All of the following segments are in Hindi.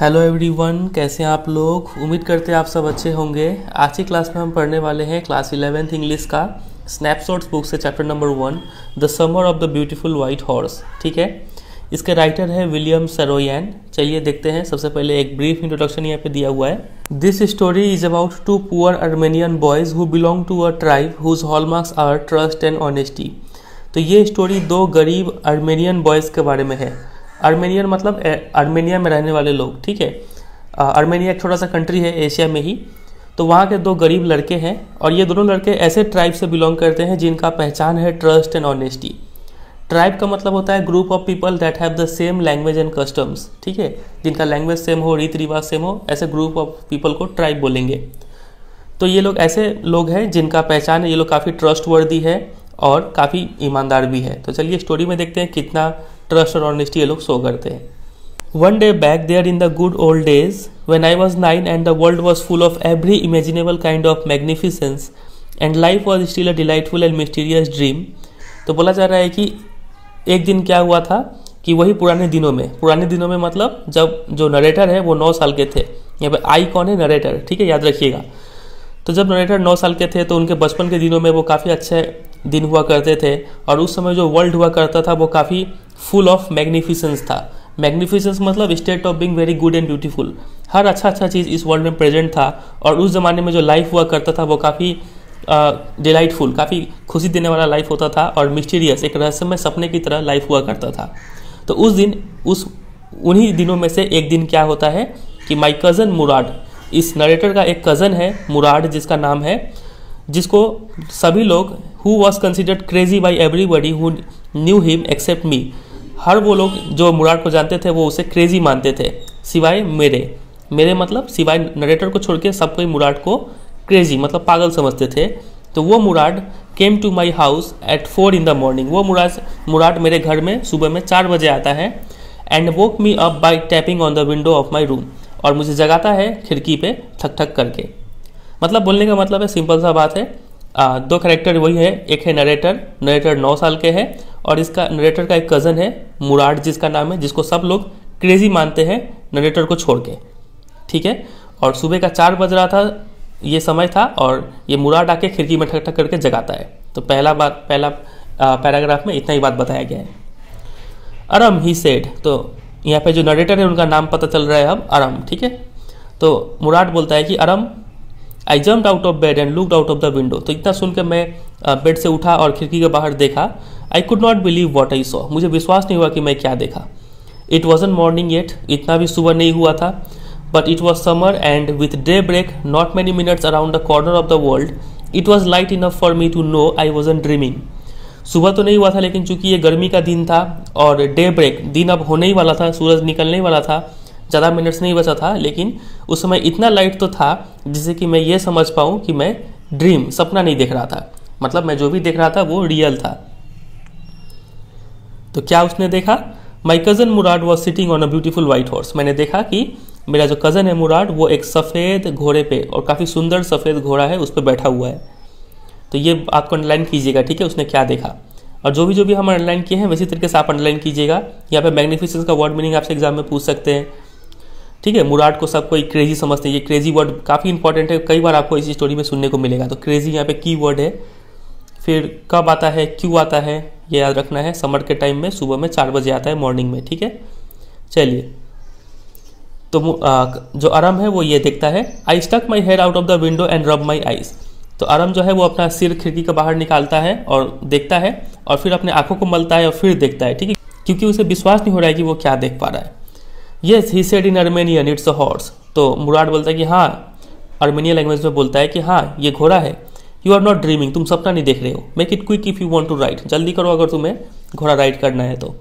हेलो एवरीवन, कैसे हैं आप लोग। उम्मीद करते हैं आप सब अच्छे होंगे। आज की क्लास में हम पढ़ने वाले हैं क्लास 11th इंग्लिश का स्नैपशॉट्स बुक से chapter number 1 the summer of the beautiful white horse. ठीक है, इसके राइटर है विलियम सरोयान। चलिए देखते हैं। सबसे पहले एक ब्रीफ इंट्रोडक्शन यहाँ पे दिया हुआ है। This story is about two poor Armenian boys who belong to a tribe whose hallmarks are trust and honesty. तो ये स्टोरी दो गरीब अर्मेनियन बॉयज़ के बारे में है। अर्मेनियन मतलब अर्मेनिया में रहने वाले लोग। ठीक है, अर्मेनिया एक छोटा सा कंट्री है एशिया में ही। तो वहाँ के दो गरीब लड़के हैं और ये दोनों लड़के ऐसे ट्राइब से बिलोंग करते हैं जिनका पहचान है ट्रस्ट एंड ऑनेस्टी। ट्राइब का मतलब होता है group of people that have the same language and customs. ठीक है, जिनका लैंग्वेज सेम हो, रीति रिवाज सेम हो, ऐसे ग्रुप ऑफ पीपल को ट्राइब बोलेंगे। तो ये लोग ऐसे लोग हैं जिनका पहचान है, ये लोग काफ़ी ट्रस्ट वर्दी है और काफ़ी ईमानदार भी है। तो चलिए स्टोरी में देखते हैं कितना ट्रस्ट और ऑनेस्टी ये लोग शो करते हैं। One day back there in the good old days when I was 9 and the world was full of every imaginable kind of magnificence and life was still a delightful and mysterious dream. तो बोला जा रहा है कि एक दिन क्या हुआ था कि वही पुराने दिनों में मतलब जब जो नरेटर है वो 9 साल के थे। यहाँ पे आई कौन है? नरेटर। ठीक है, याद रखिएगा। तो जब नरेटर 9 साल के थे तो उनके बचपन के दिनों में वो काफ़ी अच्छे दिन हुआ करते थे और उस समय जो वर्ल्ड हुआ करता था वो काफ़ी फुल ऑफ मैग्निफिसेंस था। मैग्निफिसेंस मतलब state of being very good and beautiful. हर अच्छा चीज़ इस वर्ल्ड में प्रेजेंट था और उस ज़माने में जो लाइफ हुआ करता था वो काफ़ी डिलाइटफुल, काफ़ी खुशी देने वाला लाइफ होता था और मिस्टीरियस, एक रहस्यमय सपने की तरह लाइफ हुआ करता था। तो उन्हीं दिनों में से एक दिन क्या होता है कि माई कज़न मुराद, इस नरेटर का एक कज़न है मुराद जिसका नाम है, जिसको सभी लोग who was considered crazy by everybody who knew him except me, हर वो लोग जो मुराद को जानते थे वो उसे क्रेजी मानते थे सिवाय मेरे मतलब सिवाय नरेटर को छोड़ के सब कोई मुराद को क्रेजी मतलब पागल समझते थे। तो वो Mourad came to my house at 4 in the morning। वो मुराद मेरे घर में सुबह में 4 बजे आता है and woke me up by tapping on the window of my room, और मुझे जगाता है खिड़की पे ठक ठक करके। मतलब बोलने का मतलब है, सिंपल सा बात है, दो कैरेक्टर वही है। एक है नरेटर 9 साल के है और इसका नरेटर का एक कज़न है मुराद जिसका नाम है, जिसको सब लोग क्रेजी मानते हैं नरेटर को छोड़ के। ठीक है, और सुबह का 4 बज रहा था, ये समय था, और ये मुराद आके खिड़की में ठक ठक करके जगाता है। तो पहला पैराग्राफ में इतना ही बात बताया गया है। अरम ही सेड, तो यहाँ पे जो नरेटर है उनका नाम पता चल रहा है अब, अरम। ठीक है, तो मुराद बोलता है कि Aram I jumped out of bed and looked out of the window. तो इतना सुन के मैं बेड से उठा और खिड़की के बाहर देखा। I could not believe what I saw, मुझे विश्वास नहीं हुआ कि मैं क्या देखा। इट वॉजंट मॉर्निंग येट, इतना भी सुबह नहीं हुआ था, but it was summer and with daybreak not many minutes around the corner of the world it was light enough for me to know I wasn't dreaming. सुबह तो नहीं हुआ था, लेकिन चूंकि ये गर्मी का दिन था और डे ब्रेक, दिन अब होने ही वाला था, सूरज निकलने ही वाला था, ज़्यादा मिनट्स नहीं बचा था, लेकिन उस समय इतना लाइट तो था जिससे कि मैं ये समझ पाऊँ कि मैं सपना नहीं देख रहा था। मतलब मैं जो भी देख रहा था वो रियल था। तो क्या उसने देखा? माई cousin Murad was sitting on a beautiful white horse. मैंने देखा कि मेरा जो कज़न है मुराद वो एक सफ़ेद घोड़े पे, और काफ़ी सुंदर सफ़ेद घोड़ा है, उस पर बैठा हुआ है। तो ये आपको अंडरलाइन कीजिएगा। ठीक है, उसने क्या देखा, और जो भी हम अंडरलाइन किए हैं वैसी तरीके से आप अंडरलाइन कीजिएगा। यहाँ पे मैग्निफिसेंस का वर्ड मीनिंग आपसे एग्जाम में पूछ सकते हैं। ठीक है, मुराद को सब कोई क्रेजी समझते हैं। ये क्रेजी वर्ड काफ़ी इंपॉर्टेंट है, कई बार आपको इसी स्टोरी में सुनने को मिलेगा। तो क्रेजी यहाँ पे की वर्ड है। फिर कब आता है, क्यों आता है, ये याद रखना है। समर के टाइम में सुबह में 4 बजे आता है, मॉर्निंग में। ठीक है, चलिए। तो जो अरम है वो ये देखता है। I stuck my head out of the window and rub my eyes. तो अरम जो है वो अपना सिर खिड़की के बाहर निकालता है और देखता है, और फिर अपने आंखों को मलता है और फिर देखता है। ठीक है, क्योंकि उसे विश्वास नहीं हो रहा है कि वो क्या देख पा रहा है। Yes he said in Armenian it's a horse. तो मुराद बोलता है कि हाँ, अर्मेनियन लैंग्वेज में बोलता है कि हाँ ये घोड़ा है। यू आर नॉट ड्रीमिंग, तुम सपना नहीं देख रहे हो। Make it quick if you want to ride, जल्दी करो अगर तुम्हें घोड़ा राइड करना है तो।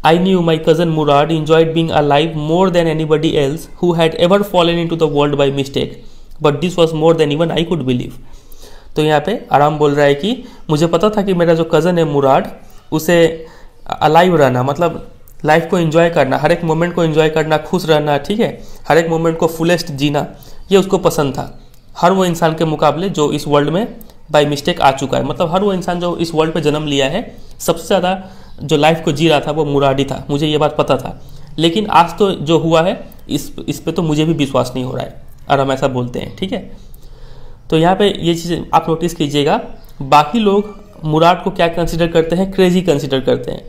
I knew my cousin Murad enjoyed being alive more than anybody else who had ever fallen into the world by mistake, but this was more than even I could believe। तो यहाँ पे आराम बोल रहा है कि मुझे पता था कि मेरा जो कज़न है मुराद, उसे अलाइव रहना मतलब लाइफ को एंजॉय करना, हर एक मोमेंट को एंजॉय करना, खुश रहना, ठीक है, हर एक मोमेंट को फुलेस्ट जीना, ये उसको पसंद था। हर वो इंसान के मुकाबले जो इस वर्ल्ड में बाय मिस्टेक आ चुका है, मतलब हर वो इंसान जो इस वर्ल्ड पे जन्म लिया है, सबसे ज़्यादा जो लाइफ को जी रहा था वो मुराद ही था। मुझे ये बात पता था, लेकिन आज तो जो हुआ है इस पे तो मुझे भी विश्वास नहीं हो रहा है, आराम ऐसा बोलते हैं। ठीक है, तो यहाँ पे ये चीज़ आप नोटिस कीजिएगा। बाकी लोग मुराद को क्या कंसिडर करते हैं, क्रेजी कंसिडर करते हैं,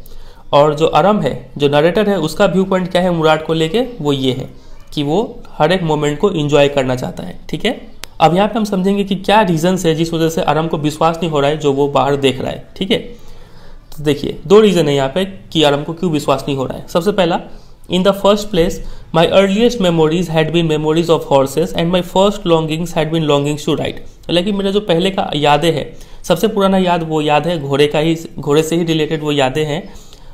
और जो आराम है, जो नरेटर है, उसका व्यू पॉइंट क्या है मुराद को लेके, वो ये है कि वो हर एक मोमेंट को एंजॉय करना चाहता है। ठीक है, अब यहाँ पे हम समझेंगे कि क्या रीजंस है जिस वजह से आराम को विश्वास नहीं हो रहा है जो वो बाहर देख रहा है। ठीक है, तो देखिए 2 रीजन है यहाँ पे कि आराम को क्यों विश्वास नहीं हो रहा है। सबसे पहला, in the first place my earliest memories had been memories of horses and my first longings had been longings to ride. लेकिन मेरा जो पहले का यादें है, सबसे पुराना याद वो याद है घोड़े से ही रिलेटेड वो यादें हैं,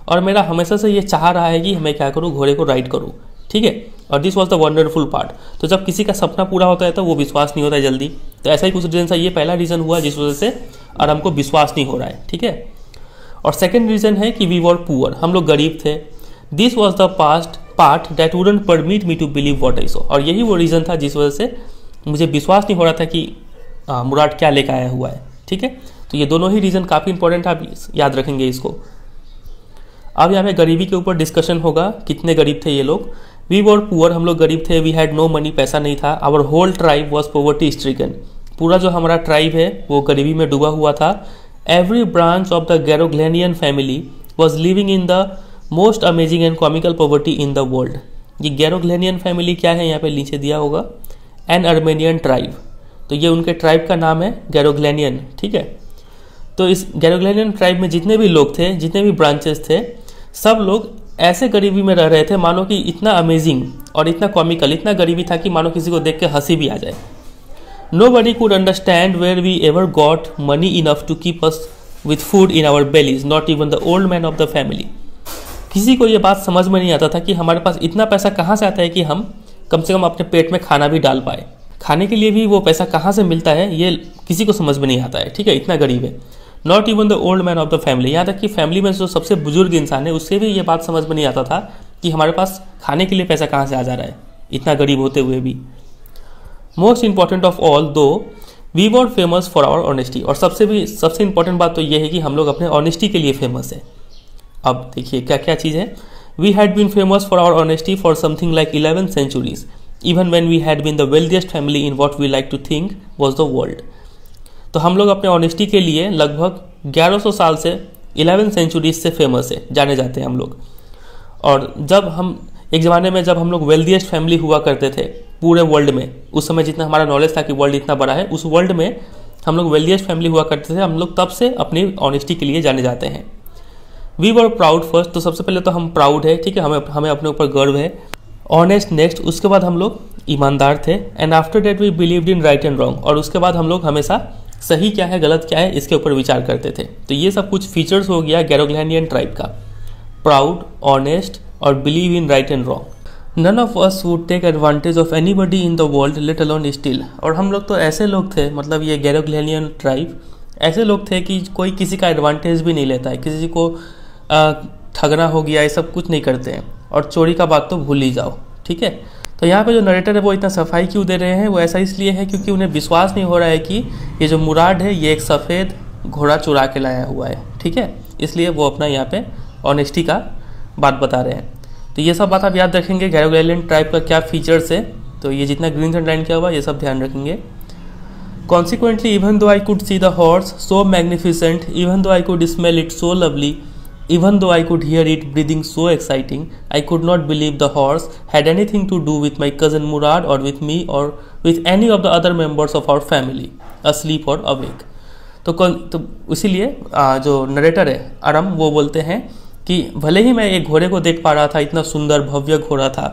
और मेरा हमेशा से ये चाह रहा है कि मैं क्या करूँ, घोड़े को राइड करूँ। ठीक है, और this was the wonderful part. तो जब किसी का सपना पूरा होता है तो वो विश्वास नहीं होता है जल्दी, तो ऐसा ही कुछ रीजन था। ये पहला रीजन हुआ जिस वजह से आराम को विश्वास नहीं हो रहा है। ठीक है, और सेकेंड रीजन है कि वी वर पुअर, हम लोग गरीब थे। This was the part that wouldn't permit me to believe what I saw. और यही वो रीजन था जिस वजह से मुझे विश्वास नहीं हो रहा था कि मुराद क्या लेकर आया हुआ है। ठीक है, तो ये दोनों ही रीजन काफ़ी इंपॉर्टेंट है, आप याद रखेंगे इसको। अब यहाँ पे गरीबी के ऊपर डिस्कशन होगा, कितने गरीब थे ये लोग। वी वर पुअर, हम लोग गरीब थे। वी हैड नो मनी, पैसा नहीं था। Our whole tribe was poverty stricken, पूरा जो हमारा ट्राइब है वो गरीबी में डूबा हुआ था। Every branch of the Garoghlanian family was living in the most amazing and comical poverty in the world. ये गैरोग्लेनियन फैमिली क्या है, यहाँ पे नीचे दिया होगा, एन अर्मेनियन ट्राइब। तो ये उनके ट्राइब का नाम है गैरोग्लेनियन। ठीक है, तो इस गैरोग्लेनियन ट्राइब में जितने भी लोग थे, जितने भी ब्रांचेस थे, सब लोग ऐसे गरीबी में रह रहे थे मानो कि इतना अमेजिंग और इतना कॉमिकल, इतना गरीबी था कि मानो किसी को देख के हंसी भी आ जाए। Nobody could understand where we ever got money enough to keep us with food in our bellies, not even the old man of the family. किसी को ये बात समझ में नहीं आता था कि हमारे पास इतना पैसा कहाँ से आता है कि हम कम से कम अपने पेट में खाना भी डाल पाए। खाने के लिए भी वो पैसा कहाँ से मिलता है ये किसी को समझ में नहीं आता है। ठीक है, इतना गरीब है। Not even the old man of the family, यहाँ तक कि फैमिली में जो सबसे बुजुर्ग इंसान है उससे भी ये बात समझ में नहीं आता था कि हमारे पास खाने के लिए पैसा कहाँ से आ जा रहा है, इतना गरीब होते हुए भी। Most important of all though we were famous for our honesty, और सबसे इंपॉर्टेंट बात तो ये है कि हम लोग अपने ऑनेस्टी के लिए फेमस है। अब देखिए क्या क्या चीज़ है। We had been famous for our honesty for something like 11 centuries, even when we had been the wealthiest family in what we like to think was the world. तो हम लोग अपने ऑनेस्टी के लिए लगभग 1100 साल से 11 centuries से फेमस है, जाने जाते हैं हम लोग। और जब हम एक ज़माने में जब हम लोग वेल्थिएस्ट फैमिली हुआ करते थे पूरे वर्ल्ड में, उस समय जितना हमारा नॉलेज था कि वर्ल्ड इतना बड़ा है, उस वर्ल्ड में हम लोग वेल्थिएस्ट फैमिली हुआ करते थे। हम लोग तब से अपनी ऑनेस्टी के लिए जाने जाते हैं। वी वर प्राउड फर्स्ट, तो सबसे पहले तो हम प्राउड है। ठीक है, हमें अपने ऊपर गर्व है। ऑनेस्ट नेक्स्ट, उसके बाद हम लोग ईमानदार थे। And after that we believed in right and wrong, और उसके बाद हम लोग हमेशा सही क्या है गलत क्या है इसके ऊपर विचार करते थे। तो ये सब कुछ फीचर्स हो गया गैरोग्लेनियन ट्राइब का, प्राउड, ऑनेस्ट और believe in right and wrong. None of us would take advantage of anybody in the world let alone steal. और हम लोग तो ऐसे लोग थे, मतलब ये गैरोग्लेनियन ट्राइब ऐसे लोग थे कि कोई किसी का एडवांटेज भी नहीं लेता है, किसी को ठगना हो गया ये सब कुछ नहीं करते हैं, और चोरी का बात तो भूल ही जाओ। ठीक है, तो यहाँ पे जो नरेटर है वो इतना सफाई क्यों दे रहे हैं, वो ऐसा इसलिए है क्योंकि उन्हें विश्वास नहीं हो रहा है कि ये जो मुराद है ये एक सफ़ेद घोड़ा चुरा के लाया हुआ है। ठीक है, इसलिए वो अपना यहाँ पे ऑनेस्टी का बात बता रहे हैं। तो ये सब बात आप याद रखेंगे, गैरोग्लेनियन ट्राइब का क्या फीचर्स है। तो ये जितना ग्रीन अंडरलाइन किया हुआ ये सब ध्यान रखेंगे। Consequently, even though I could see the horse so magnificent, even though I could smell it so lovely, even though I could hear it breathing so exciting, I could not believe the horse had anything to do with my cousin Murad or with me or with any of the other members of our family, asleep or awake. तो इसीलिए जो नरेटर है आरम, वो बोलते हैं कि भले ही मैं एक घोड़े को देख पा रहा था, इतना सुंदर भव्य घोड़ा था,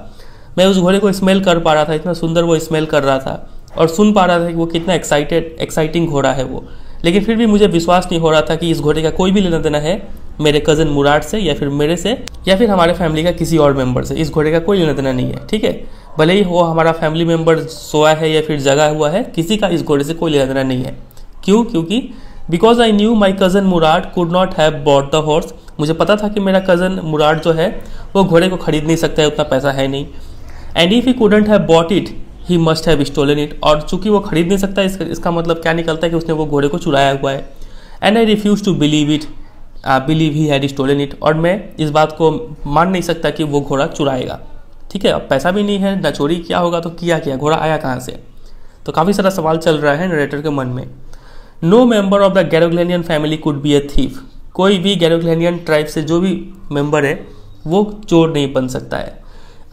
मैं उस घोड़े को स्मेल कर पा रहा था, इतना सुंदर वो स्मेल कर रहा था, और सुन पा रहा था कि वो कितना एक्साइटिंग घोड़ा है वो, लेकिन फिर भी मुझे विश्वास नहीं हो रहा था कि इस घोड़े का कोई भी लेना देना है मेरे कज़न मुराद से, या फिर मेरे से, या फिर हमारे फैमिली का किसी और मेंबर से। इस घोड़े का कोई लेना देना नहीं है। ठीक है, भले ही वो हमारा फैमिली मेंबर सोया है या फिर जगा हुआ है, किसी का इस घोड़े से कोई लेना देना नहीं है। क्यों? क्योंकि because I knew my cousin Murad could not have bought the horse. मुझे पता था कि मेरा कज़न मुराद जो है वो घोड़े को खरीद नहीं सकता है, उतना पैसा है नहीं। And if he couldn't have bought it he must have stolen it. और चूंकि वो खरीद नहीं सकता, इसका मतलब क्या निकलता है कि उसने वो घोड़े को चुराया हुआ है। And I refuse to believe it, believe he had stolen it. और मैं इस बात को मान नहीं सकता कि वो घोड़ा चुराएगा। ठीक है, अब पैसा भी नहीं है, ना चोरी किया होगा तो किया क्या, घोड़ा आया कहाँ से? तो काफ़ी सारा सवाल चल रहा है नरेटर के मन में। No member of the Garoghlanian family could be a thief. कोई भी गैरोग्लेनियन ट्राइब से जो भी मेंबर है वो चोर नहीं बन सकता है।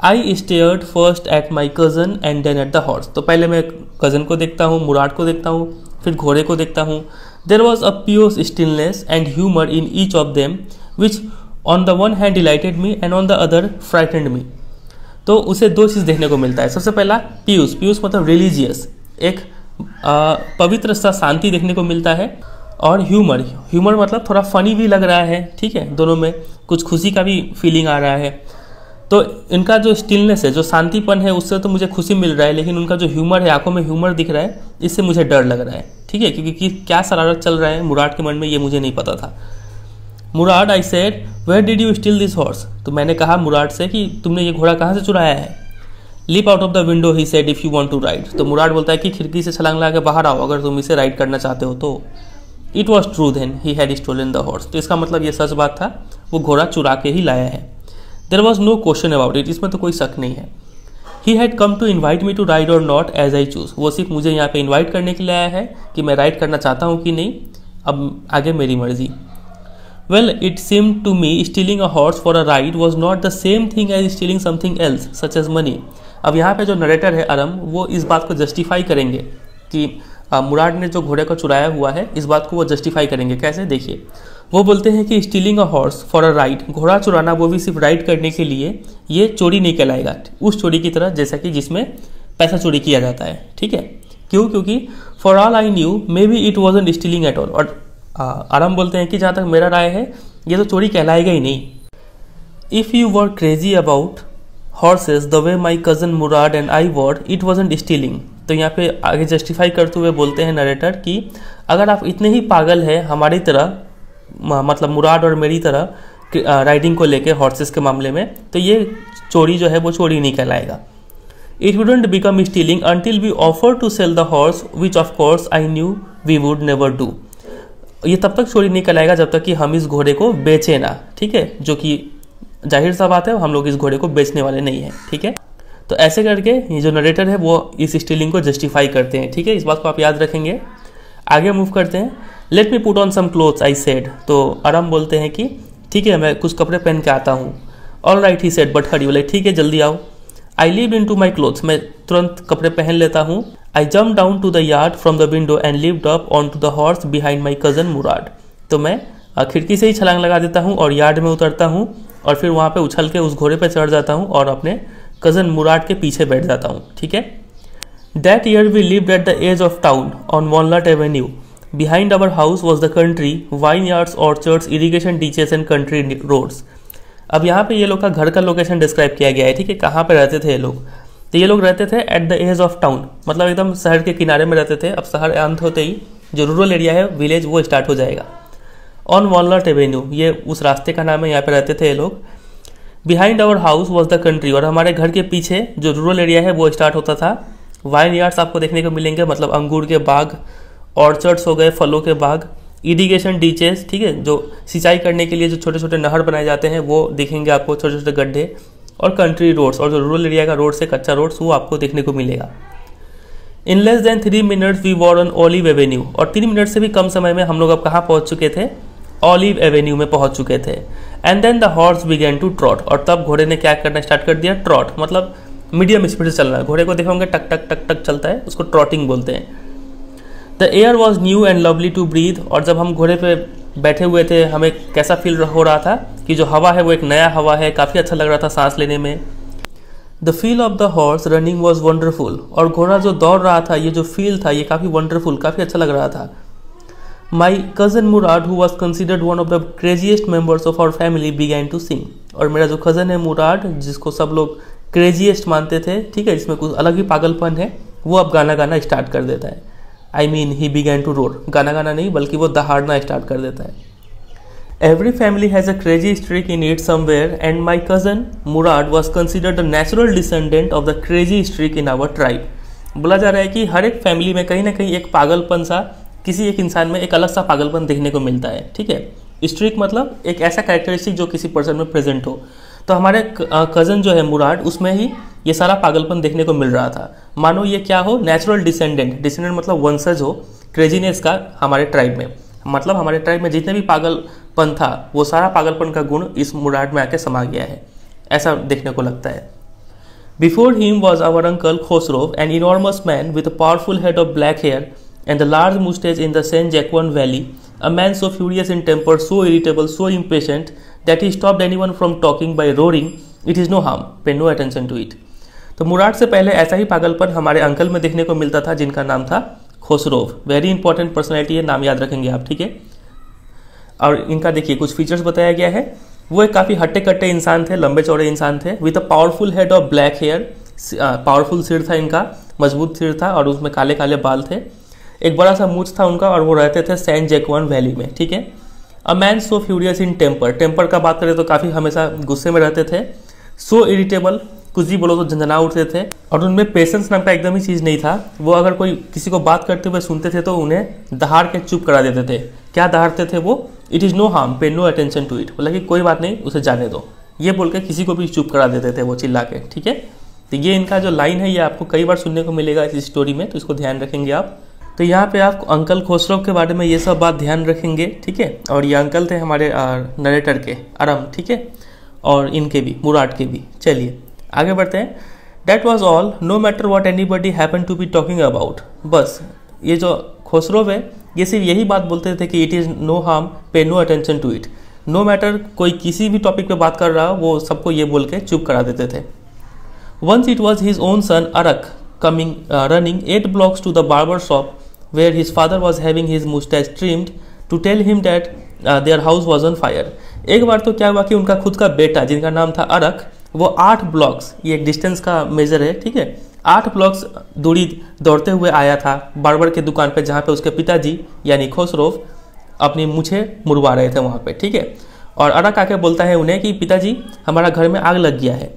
I stared first at my cousin and then at the horse. तो पहले मैं कज़न को देखता हूँ, मुराद को देखता हूँ, फिर घोड़े को देखता हूँ। There was a pure stillness and humour in each of them which on the one hand delighted me and on the other frightened me. तो उसे दो चीज़ देखने को मिलता है। सबसे पहला पीयूष, पीयूष मतलब रिलीजियस, एक पवित्र सा शांति देखने को मिलता है, और ह्यूमर, ह्यूमर मतलब थोड़ा फनी भी लग रहा है, ठीक है, दोनों में कुछ खुशी का भी फीलिंग आ रहा है। तो इनका जो स्टिलनेस है, जो शांतिपन है, उससे तो मुझे खुशी मिल रहा है, लेकिन उनका जो ह्यूमर है, आंखों में ह्यूमर दिख रहा है, इससे मुझे डर लग रहा है, ठीक है, क्योंकि क्या शरारत चल रहा है मुराद के मन में ये मुझे नहीं पता था। Mourad, I said where did you steal this horse. तो मैंने कहा मुराद से कि तुमने ये घोड़ा कहाँ से चुराया है। Leap out of the window he said if you want to ride. तो मुराद बोलता है कि खिड़की से छलांग लगा के बाहर आओ अगर तुम इसे राइड करना चाहते हो तो। It was true then he had stolen the horse. तो इसका मतलब ये सच बात था, वो घोड़ा चुरा के ही लाया है। There was no question about it, इसमें तो कोई शक नहीं है। He had come to invite me to ride और नॉट एज आई चूज। वो सिर्फ मुझे यहाँ पे इन्वाइट करने के लिए आया है कि मैं राइड करना चाहता हूँ कि नहीं, अब आगे मेरी मर्जी। Well, it seemed to me stealing a horse for a ride was not the same thing as stealing something else, such as money. अब यहाँ पे जो नरेटर है अरम, वो इस बात को जस्टिफाई करेंगे कि मुराद ने जो घोड़े को चुराया हुआ है, इस बात को वो जस्टिफाई करेंगे। कैसे, देखिए, वो बोलते हैं कि stealing a horse for a ride, घोड़ा चुराना वो भी सिर्फ राइड करने के लिए, ये चोरी नहीं कहलाएगा उस चोरी की तरह जैसा कि जिसमें पैसा चोरी किया जाता है, ठीक है। क्यों? क्योंकि for all I knew may be it wasn't stealing at all. और आराम बोलते हैं कि जहाँ तक मेरा राय है ये तो चोरी कहलाएगा ही नहीं। If you were crazy about horse's the way my cousin Murad and I were, it wasn't stealing. तो यहाँ पे आगे जस्टिफाई करते हुए बोलते हैं नरेटर कि अगर आप इतने ही पागल हैं हमारी तरह, मतलब मुराद और मेरी तरह राइडिंग को लेके हॉर्सेस के मामले में, तो ये चोरी जो है वो चोरी नहीं कहलाएगा। It wouldn't become stealing until we offer to sell the horse which of course I knew we would never do. ये तब तक चोरी नहीं कहलाएगा जब तक कि हम इस घोड़े को बेचे ना, ठीक है, जो कि जाहिर सा बात है, हम लोग इस घोड़े को बेचने वाले नहीं हैं, ठीक है। तो ऐसे करके ये जो नरेटर है वो इस स्टीलिंग को जस्टिफाई करते हैं, ठीक है, इस बात को आप याद रखेंगे। आगे मूव करते हैं। Let me put on some clothes I said. तो आराम बोलते हैं कि ठीक है, मैं कुछ कपड़े पहन के आता हूँ। All right he said but hurry, बोले ठीक है जल्दी आओ। I leap into my clothes, मैं तुरंत कपड़े पहन लेता हूँ। I jump down to the yard from the window and leaped up on to the horse behind my cousin Mourad. तो मैं खिड़की से ही छलांग लगा देता हूँ और यार्ड में उतरता हूँ और फिर वहाँ पे उछल के उस घोड़े पे चढ़ जाता हूँ और अपने कज़न मुराद के पीछे बैठ जाता हूँ, ठीक है। That year we lived at the edge of town on Walnut Avenue. Behind our house was the country, vineyards, orchards, irrigation ditches and country roads. अब यहाँ पे ये लोग का घर का लोकेशन डिस्क्राइब किया गया है, ठीक है, कहाँ पे रहते थे ये लोग। तो ये लोग रहते थे at the edge of town, मतलब एकदम शहर के किनारे में रहते थे। अब शहर अंत होते ही जो रूरल एरिया है, विलेज, वो स्टार्ट हो जाएगा। ऑन वॉलनट एवेन्यू, ये उस रास्ते का नाम है, यहाँ पे रहते थे ये लोग। Behind our house was the country, और हमारे घर के पीछे जो रूरल एरिया है वो स्टार्ट होता था। वाइन यार्ड्स आपको देखने को मिलेंगे, मतलब अंगूर के बाग, ऑर्चर्ड्स हो गए, फलों के बाग, इरीगेशन डीचेस, ठीक है, जो सिंचाई करने के लिए जो छोटे छोटे नहर बनाए जाते हैं वो दिखेंगे आपको, छोटे छोटे गड्ढे, और कंट्री रोड्स, और जो रूरल एरिया का रोड से कच्चा रोड्स वो आपको देखने को मिलेगा। In less than 3 minutes we were on Olive Avenue, और 3 मिनट से भी कम समय में हम लोग अब कहाँ पहुँच चुके थे, ऑलिव एवेन्यू में पहुँच चुके थे। And then the horse began to trot, और तब घोड़े ने क्या करना स्टार्ट कर दिया, ट्रॉट, मतलब मीडियम स्पीड से चलना। घोड़े को देखोगे टक टक टक टक चलता है, उसको ट्रॉटिंग बोलते हैं। The air was new and lovely to breathe, और जब हम घोड़े पे बैठे हुए थे हमें कैसा फील हो रहा था कि जो हवा है वो एक नया हवा है, काफ़ी अच्छा लग रहा था सांस लेने में। The feel of the horse running was wonderful, और घोड़ा जो दौड़ रहा था, ये जो फील था ये काफ़ी वंडरफुल, काफ़ी अच्छा लग रहा था। My cousin Murad who was considered one of the craziest members of our family began to sing, और मेरा जो कज़न है मुराद, जिसको सब लोग क्रेजीएस्ट मानते थे, ठीक है, जिसमें कुछ अलग ही पागलपन है, वो अब गाना गाना स्टार्ट कर देता है। I mean he began to roar, गाना गाना नहीं बल्कि वो दहाड़ना स्टार्ट कर देता है। Every family has a crazy streak in it somewhere and my cousin Murad was considered the natural descendant of the crazy streak in our tribe. बोला जा रहा है कि हर एक फैमिली में कहीं ना कहीं एक पागलपन सा, किसी एक इंसान में एक अलग सा पागलपन देखने को मिलता है, ठीक है। स्ट्रीक मतलब एक ऐसा कैरेक्टरिस्टिक जो किसी पर्सन में प्रेजेंट हो। तो हमारे कज़न जो है मुराद, उसमें ही ये सारा पागलपन देखने को मिल रहा था। मानो ये क्या हो, नेचुरल डिसेंडेंट, डिसेंडेंट मतलब वंशज हो क्रेजीनेस का हमारे ट्राइब में, मतलब हमारे ट्राइब में जितने भी पागलपन था वो सारा पागलपन का गुण इस मुराद में आके समा गया है, ऐसा देखने को लगता है। Before him was our uncle Khosrow, an enormous man with a powerful head of black hair and a large mustache in the Saint Jacques Valley, a man so furious in temper, so irritable, so impatient that he stopped anyone from talking by roaring, "It is no harm, pay no attention to it." तो मुराद से पहले ऐसा ही पागलपन हमारे अंकल में देखने को मिलता था जिनका नाम था खोसरोव। वेरी इंपॉर्टेंट पर्सनैलिटी है, नाम याद रखेंगे आप, ठीक है। और इनका देखिए कुछ फीचर्स बताया गया है। वो एक काफ़ी हट्टे कट्टे इंसान थे, लंबे चौड़े इंसान थे, with a powerful head of black hair, powerful सिर था इनका, मजबूत सिर था और उसमें काले काले बाल थे, एक बड़ा सा मूंछ था उनका, और वो रहते थे सेंट जैक्वन वैली में, ठीक है। A man so furious in temper, temper का बात करें तो काफ़ी हमेशा गुस्से में रहते थे। सो इरिटेबल, कुछ भी बोलो तो झंझना उठते थे, और उनमें पेशेंस नाम का एकदम ही चीज़ नहीं था। वो अगर कोई किसी को बात करते हुए सुनते थे तो उन्हें दहाड़ के चुप करा देते थे। क्या दहाड़ते थे वो? It is no harm, pay no attention to it, बोला कि कोई बात नहीं, उसे जाने दो, ये बोल के किसी को भी चुप करा देते थे वो चिल्ला के, ठीक है। तो ये इनका जो लाइन है ये आपको कई बार सुनने को मिलेगा इस स्टोरी में, तो इसको ध्यान रखेंगे आप। तो यहाँ पे आप अंकल खोसरोव के बारे में ये सब बात ध्यान रखेंगे, ठीक है। और ये अंकल थे हमारे नरेटर के, अरम, ठीक है, और इनके भी, मुराद के भी। चलिए आगे बढ़ते हैं। That was all, no matter what anybody happened to be talking about। बस ये जो खोसरोव है ये सिर्फ यही बात बोलते थे कि it is no harm, pay no attention to it. No matter कोई किसी भी टॉपिक पे बात कर रहा हो वो सबको ये बोल के चुप करा देते थे। Once it was his own son Arak coming running 8 blocks to the barber shop where his father was having his mustache trimmed to tell him that their house was on fire। एक बार तो क्या हुआ कि उनका खुद का बेटा जिनका नाम था अरक, वो 8 ब्लॉक्स, ये एक डिस्टेंस का मेजर है, ठीक है, 8 ब्लॉक्स दूरी दौड़ते हुए आया था बार्बर के दुकान पे, जहाँ पे उसके पिताजी यानी खोसरोव अपनी मूछें मुड़वा रहे थे वहाँ पे, ठीक है। और अरक आके बोलता है उन्हें कि पिताजी हमारा घर में आग लग गया है।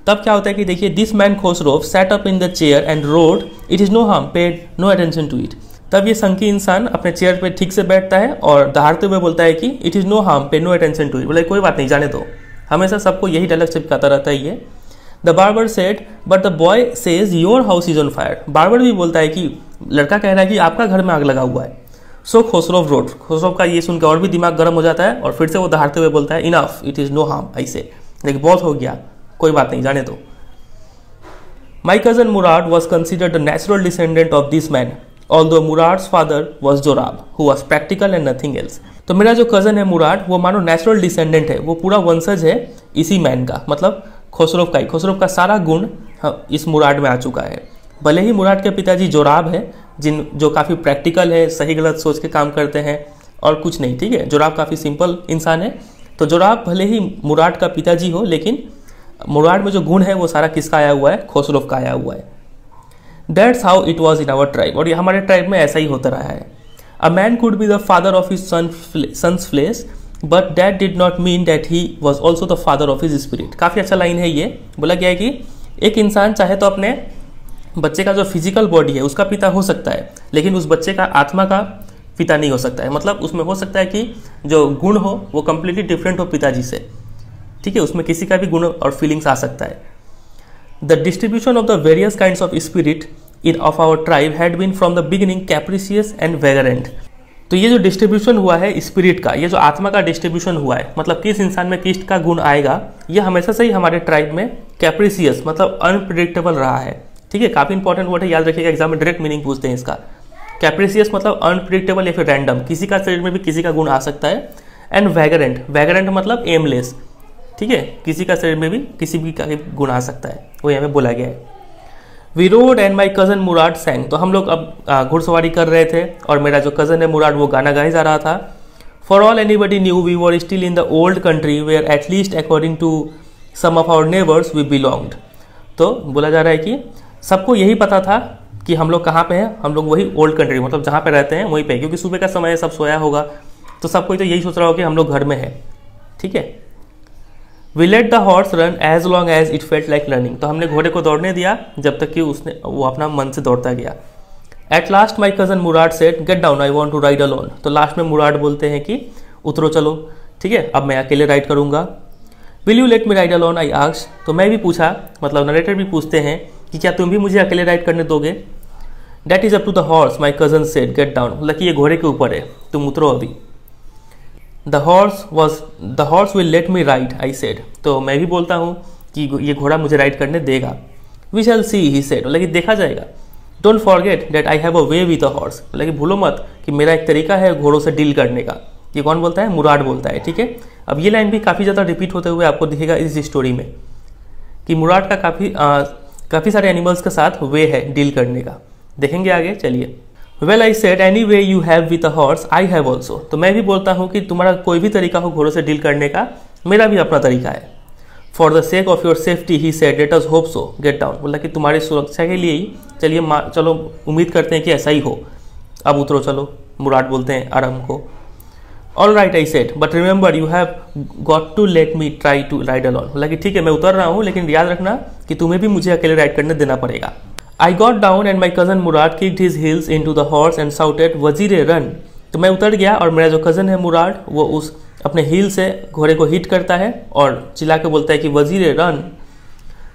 तब क्या होता है कि देखिए, this man Khosrove sat up in the chair and roared, it is no harm, paid no attention to it. तब ये संकी इंसान अपने चेयर पे ठीक से बैठता है और दहाड़ते हुए बोलता है कि it is no harm, pay no attention to it, बोले कोई बात नहीं, जाने दो। हमेशा सबको यही डायलॉग चिपकाता रहता है ये। The barber said but the boy says your house is on fire. Barber भी बोलता है कि लड़का कह रहा है कि आपका घर में आग लगा हुआ है। सो खोसरोव रोड, खोसरोव का ये सुनकर और भी दिमाग गर्म हो जाता है और फिर से वो दहाड़ते हुए बोलता है enough, it is no harm, ऐसे, लेकिन बहुत हो गया, कोई बात नहीं, जाने दो। My cousin Mourad was considered the natural descendant of this man, although Mourad's father was Zorab who was practical and nothing else. तो मेरा जो कज़न है मुराद, वो मानो नेचुरल डिसेंडेंट है, वो पूरा वंशज है इसी मैन का, मतलब खोसरोव का ही। खोसरोव का सारा गुण इस मुराद में आ चुका है। भले ही मुराद के पिताजी जोराब है, जो काफ़ी प्रैक्टिकल है, सही गलत सोच के काम करते हैं और कुछ नहीं, ठीक है। जोराब काफ़ी सिंपल इंसान है। तो जोराब भले ही मुराद का पिताजी हो, लेकिन मुराद में जो गुण है वो सारा किसका आया हुआ है? खोसरोव का आया हुआ है। That's how it was in our tribe, और ये हमारे ट्राइब में ऐसा ही होता रहा है। A man could be the father of his son's flesh, but that did not mean that he was also the father of his spirit। काफ़ी अच्छा लाइन है ये। बोला गया है कि एक इंसान चाहे तो अपने बच्चे का जो फिजिकल बॉडी है उसका पिता हो सकता है, लेकिन उस बच्चे का आत्मा का पिता नहीं हो सकता है। मतलब उसमें हो सकता है कि जो गुण हो वो कम्प्लीटली डिफरेंट हो पिताजी से, ठीक है, उसमें किसी का भी गुण और फीलिंग्स आ सकता है। The distribution of the various kinds of spirit of our tribe had been from the beginning capricious and vagrant। तो ये जो डिस्ट्रीब्यूशन हुआ है स्पिरिट का, ये जो आत्मा का डिस्ट्रीब्यूशन हुआ है, मतलब किस इंसान में किस का गुण आएगा, ये हमेशा से ही हमारे ट्राइब में कैप्रिसियस मतलब अनप्रिडिक्टेबल रहा है, ठीक है। काफ़ी इंपॉर्टेंट वर्ड है, याद रखिएगा, एग्जाम में डायरेक्ट मीनिंग पूछते हैं इसका। कैप्रिसियस मतलब अनप्रिडिक्टेबल या फिर रैंडम, किसी का शरीर में भी किसी का गुण आ सकता है। एंड वैगरेंट, वैगरेंट मतलब एमलेस, ठीक है, किसी का शरीर में भी किसी भी का गुण आ सकता है, वो यहाँ पे बोला गया है। We rode and my cousin Murad sang. तो हम लोग अब घुड़सवारी कर रहे थे और मेरा जो कज़न है मुराद वो गाना गाए जा रहा था। For all anybody knew we were still in the old country where at least according to some of our neighbours we belonged. तो बोला जा रहा है कि सबको यही पता था कि हम लोग कहाँ पे हैं, हम लोग वही ओल्ड कंट्री मतलब जहाँ पे रहते हैं वहीं पे, क्योंकि सुबह का समय है, सब सोया होगा, तो सब कोई तो यही सोच रहा होगा कि हम लोग घर में हैं, ठीक है। We let the horse run as long as it felt like running. तो हमने घोड़े को दौड़ने दिया जब तक कि वो अपना मन से दौड़ता गया। At last my cousin Murad said get down, I want to ride alone. तो लास्ट में मुराद बोलते हैं कि उतरो चलो, ठीक है, अब मैं अकेले राइड करूँगा। Will you let me ride alone, I asked. तो मैं भी पूछा, मतलब नरेटर भी पूछते हैं कि क्या तुम भी मुझे अकेले राइड करने दोगे। That is up to the horse, my cousin said, get down. मतलब कि ये घोड़े के ऊपर है, तुम उतरो अभी। The horse will let me ride, I said. तो मैं भी बोलता हूँ कि ये घोड़ा मुझे राइड करने देगा। We shall C, he said, मतलब कि देखा जाएगा। Don't forget that I have a way with a horse, मतलब कि भूलो मत कि मेरा एक तरीका है घोड़ों से डील करने का। ये कौन बोलता है? मुराद बोलता है, ठीक है। अब ये लाइन भी काफ़ी ज़्यादा रिपीट होते हुए आपको दिखेगा इस स्टोरी में कि मुराद का काफ़ी सारे एनिमल्स के साथ वे है डील करने का। देखेंगे आगे, चलिए। Well I said any way you have with a horse I have also. तो मैं भी बोलता हूँ कि तुम्हारा कोई भी तरीका हो घोड़ों से डील करने का, मेरा भी अपना तरीका है। For the sake of your safety he said let us hope so, gate down. मतलब कि तुम्हारी सुरक्षा के लिए ही चलिए चलो उम्मीद करते हैं कि ऐसा ही हो, अब उतरो चलो, मुराद बोलते हैं आराम को। All right I said but remember you have got to let me try to ride alone. मतलब कि ठीक है मैं उतर रहा हूँ, लेकिन याद रखना कि तुम्हें भी मुझे अकेले राइड करने देना पड़ेगा। I got down and my cousin Mourad kicked his heels into the horse and shouted Vazire run. तो मैं उतर गया और मेरा जो कज़न है मुराद वो उस अपने हील से घोड़े को हिट करता है और चिल्ला के बोलता है कि Vazire run.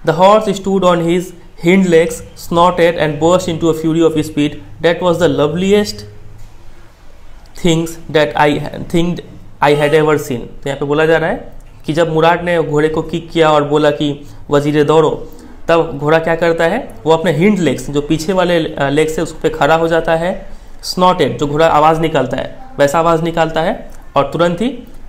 The horse stood on his hind legs, snorted and burst into a fury of speed. That was the loveliest things that I had ever seen. तो यहाँ पे बोला जा रहा है कि जब मुराद ने घोड़े को किक किया और बोला कि वजीरे दौड़ो, तब घोड़ा क्या करता है, वो अपने हिंड लेग्स जो पीछे वाले लेग से उस पर खड़ा हो जाता है। स्नॉटेड जो घोड़ा आवाज़ निकालता है वैसा आवाज़ निकालता है और तुरंत ही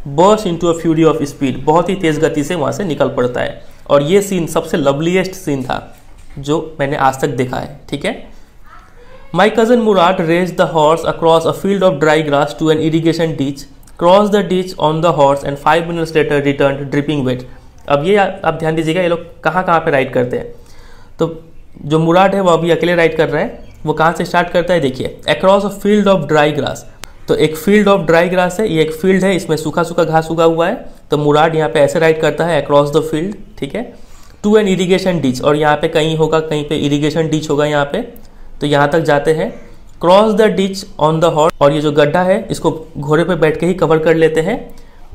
burst into a fury of speed, बहुत ही तेज़ गति से वहाँ से निकल पड़ता है। और ये सीन सबसे लवलीएस्ट सीन था जो मैंने आज तक देखा है, ठीक है। My cousin Murad raced the horse across a field of dry grass to an irrigation ditch, cross the ditch on the horse and 5 minutes later return dripping wet. अब ये आप ध्यान दीजिएगा, ये लोग कहाँ कहाँ पे राइड करते हैं। तो जो मुराद है वो अभी अकेले राइड कर रहा है, वो कहाँ से स्टार्ट करता है देखिए, across a field of dry grass. तो एक फील्ड ऑफ ड्राई ग्रास है, ये एक फील्ड है, इसमें सूखा सूखा घास उगा हुआ है। तो मुराद यहाँ पे ऐसे राइड करता है अक्रॉस द फील्ड, ठीक है, टू एन इरीगेशन डिच। और यहाँ पे कहीं होगा, कहीं पे इरीगेशन डिच होगा यहाँ पे, तो यहाँ तक जाते हैं। Cross the ditch on the horse, और ये जो गड्ढा है इसको घोड़े पे बैठ के ही कवर कर लेते हैं।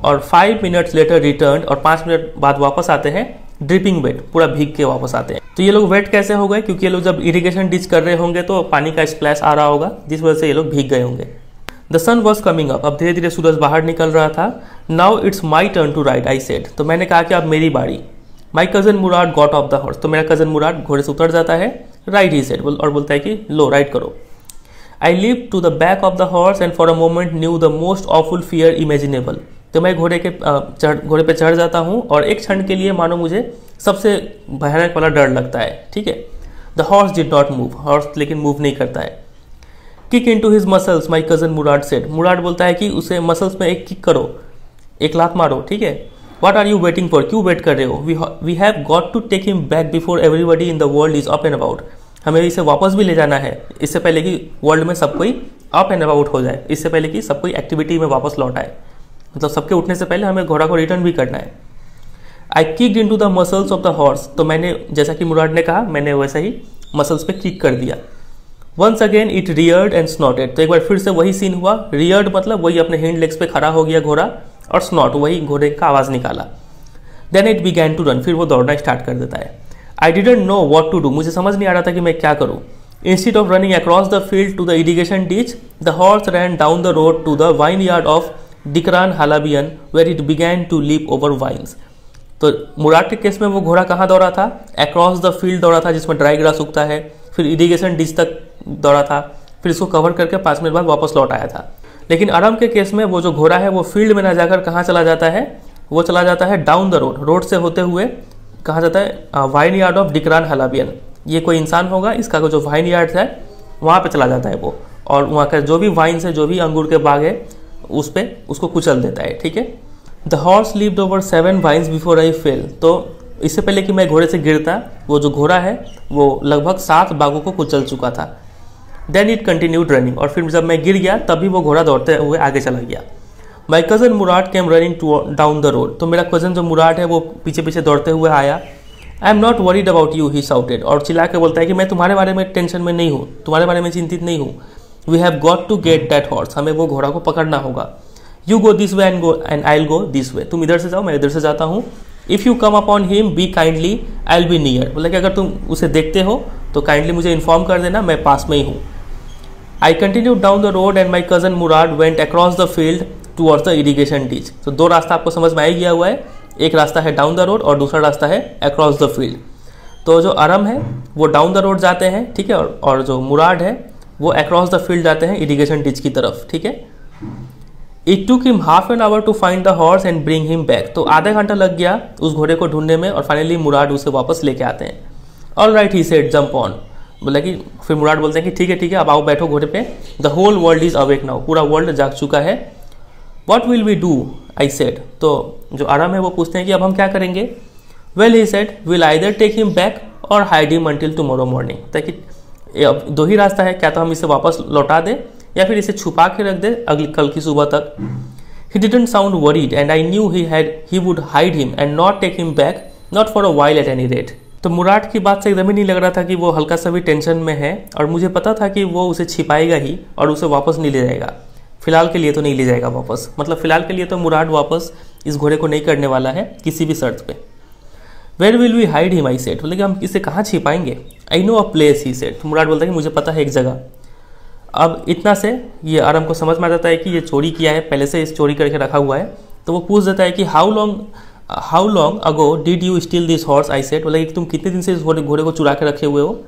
और 5 मिनट्स लेटर रिटर्न, और 5 मिनट बाद वापस आते हैं ड्रिपिंग वेट, पूरा भीग के वापस आते हैं। तो ये लोग वेट कैसे हो गए, क्योंकि ये लोग जब इरिगेशन डिच कर रहे होंगे तो पानी का स्प्लैश आ रहा होगा, जिस वजह से ये लोग भीग गए होंगे। The sun was coming up, अब धीरे धीरे सूरज बाहर निकल रहा था। Now it's my turn to ride, I said. तो मैंने कहा कि अब मेरी बारी। My cousin Murad got off the horse, तो मेरा कजन मुराद घोड़े से उतर जाता है। राइड, ही सेड, और बोलता है कि लो राइड करो। I leap to the back of the horse and for a moment knew the most awful fear imaginable. तो मैं घोड़े पे चढ़ जाता हूँ और एक क्षण के लिए मानो मुझे सबसे भयानक वाला डर लगता है, ठीक है। The horse did not move, horse लेकिन मूव नहीं करता है। Kick into his muscles, my cousin Murad said. Murad बोलता है कि उसे मसल्स में एक किक करो, एक लात मारो, ठीक है। What are you waiting for, क्यों वेट कर रहे हो। We have got to take him back before everybody in the world is up and about. हमें इसे वापस भी ले जाना है, इससे पहले कि वर्ल्ड में सब कोई अप एंड अबाउट हो जाए, इससे पहले कि सब कोई एक्टिविटी में वापस लौट आए। मतलब सबके उठने से पहले हमें घोड़ा को रिटर्न भी करना है। I kicked into the muscles of the horse, तो मैंने जैसा कि मुराद ने कहा मैंने वैसा ही मसल्स पे किक कर दिया। Once again it reared and snorted, तो एक बार फिर से वही सीन हुआ। रियर्ड मतलब वही अपने हिंड लेग्स पे खड़ा हो गया घोड़ा, और स्नॉट वही घोड़े का आवाज़ निकाला। Then it began to run, फिर वो दौड़ना स्टार्ट कर देता है। I didn't know what to do, मुझे समझ नहीं आ रहा था कि मैं क्या करूँ। Instead of running across the field to the irrigation ditch, the horse ran down the road to the vineyard of Dikran Halabian where it began to leap over vines. तो मुराद के केस में वो घोड़ा कहाँ दौड़ा था, अक्रॉस द फील्ड दौड़ा था जिसमें ड्राई ग्रास उगता है, फिर इरीगेशन डिच तक दौड़ा था, फिर इसको कवर करके 5 मिनट बाद वापस लौट आया था। लेकिन आराम के केस में वो जो घोड़ा है वो फील्ड में ना जाकर कहाँ चला जाता है, वो चला जाता है डाउन द रोड, रोड से होते हुए कहाँ जाता है, वाइन यार्ड ऑफ डिकरान हालाबियन। ये कोई इंसान होगा, इसका जो वाइन यार्ड है वहाँ पे चला जाता है वो, और वहाँ का जो भी वाइन्स है, जो भी अंगूर के बाग है, उस पे उसको कुचल देता है, ठीक है। The horse leaped over 7 vines before I fell, तो इससे पहले कि मैं घोड़े से गिरता वो जो घोड़ा है वो लगभग 7 बागों को कुचल चुका था। देन इट कंटिन्यूड रनिंग, और फिर जब मैं गिर गया तभी वो घोड़ा दौड़ते हुए आगे चला गया। माई cousin Murad came running down the road, तो मेरा कजन जो मुराद है वो पीछे पीछे दौड़ते हुए आया। I am not worried about you, he shouted, और चिल्ला के बोलता है कि मैं तुम्हारे बारे में टेंशन में नहीं हूँ, तुम्हारे बारे में चिंतित नहीं हूँ। We have got to get that horse, हमें वो घोड़ा को पकड़ना होगा। You go this way and I will go this way, तुम इधर से जाओ मैं इधर से जाता हूँ। If you come upon him be kindly I will be near, बोला कि अगर तुम उसे देखते हो तो काइंडली मुझे इन्फॉर्म कर देना, मैं पास में ही हूँ। I continue down the road and my cousin Murad went across the field towards the irrigation ditch. तो दो रास्ता आपको समझ में आ ही गया हुआ है, एक रास्ता है डाउन द रोड और दूसरा रास्ता है अक्रॉस द फील्ड। तो जो अरम है वो डाउन द रोड जाते हैं, ठीक है, और जो मुराद है वो अक्रॉस द फील्ड जाते हैं इरीगेशन डिच की तरफ, ठीक है। It took him half an hour to find the horse and bring him back. तो आधा घंटा लग गया उस घोड़े को ढूंढने में और फाइनली मुराद उसे वापस लेके आते हैं। All right he said jump on, बोला कि फिर मुराद बोलते हैं कि ठीक है अब आओ बैठो घोड़े पे। The whole world is awake now, पूरा वर्ल्ड जाग चुका है। What will we do I said, तो जो अरम है वो पूछते हैं कि अब हम क्या करेंगे। Well he said we'll either take him back और hide him until tomorrow morning, ताकि अब दो ही रास्ता है, क्या तो हम इसे वापस लौटा दें या फिर इसे छुपा के रख दे अगली कल की सुबह तक। He didn't sound worried and I knew he would hide him and not take him back, not for a while at any rate. तो मुराद की बात से एकदम ही नहीं लग रहा था कि वो हल्का सा भी टेंशन में है, और मुझे पता था कि वो उसे छिपाएगा ही और उसे वापस नहीं ले जाएगा। फिलहाल के लिए तो नहीं ले जाएगा वापस, मतलब फिलहाल के लिए तो मुराद वापस इस घोड़े को नहीं करने वाला है किसी भी शर्त पे। Where will we hide him I said, बोले कि हम इसे कहाँ छिपाएंगे। I know a place he said, तो मुराद बोलता है कि मुझे पता है एक जगह। अब इतना से ये अरम को समझ में आ जाता है कि ये चोरी किया है, पहले से इस चोरी करके रखा हुआ है। तो वो पूछ देता है कि how long ago did you steal this horse I said, बोला कि तुम कितने दिन से इस घोड़े को चुरा के रखे हुए हो।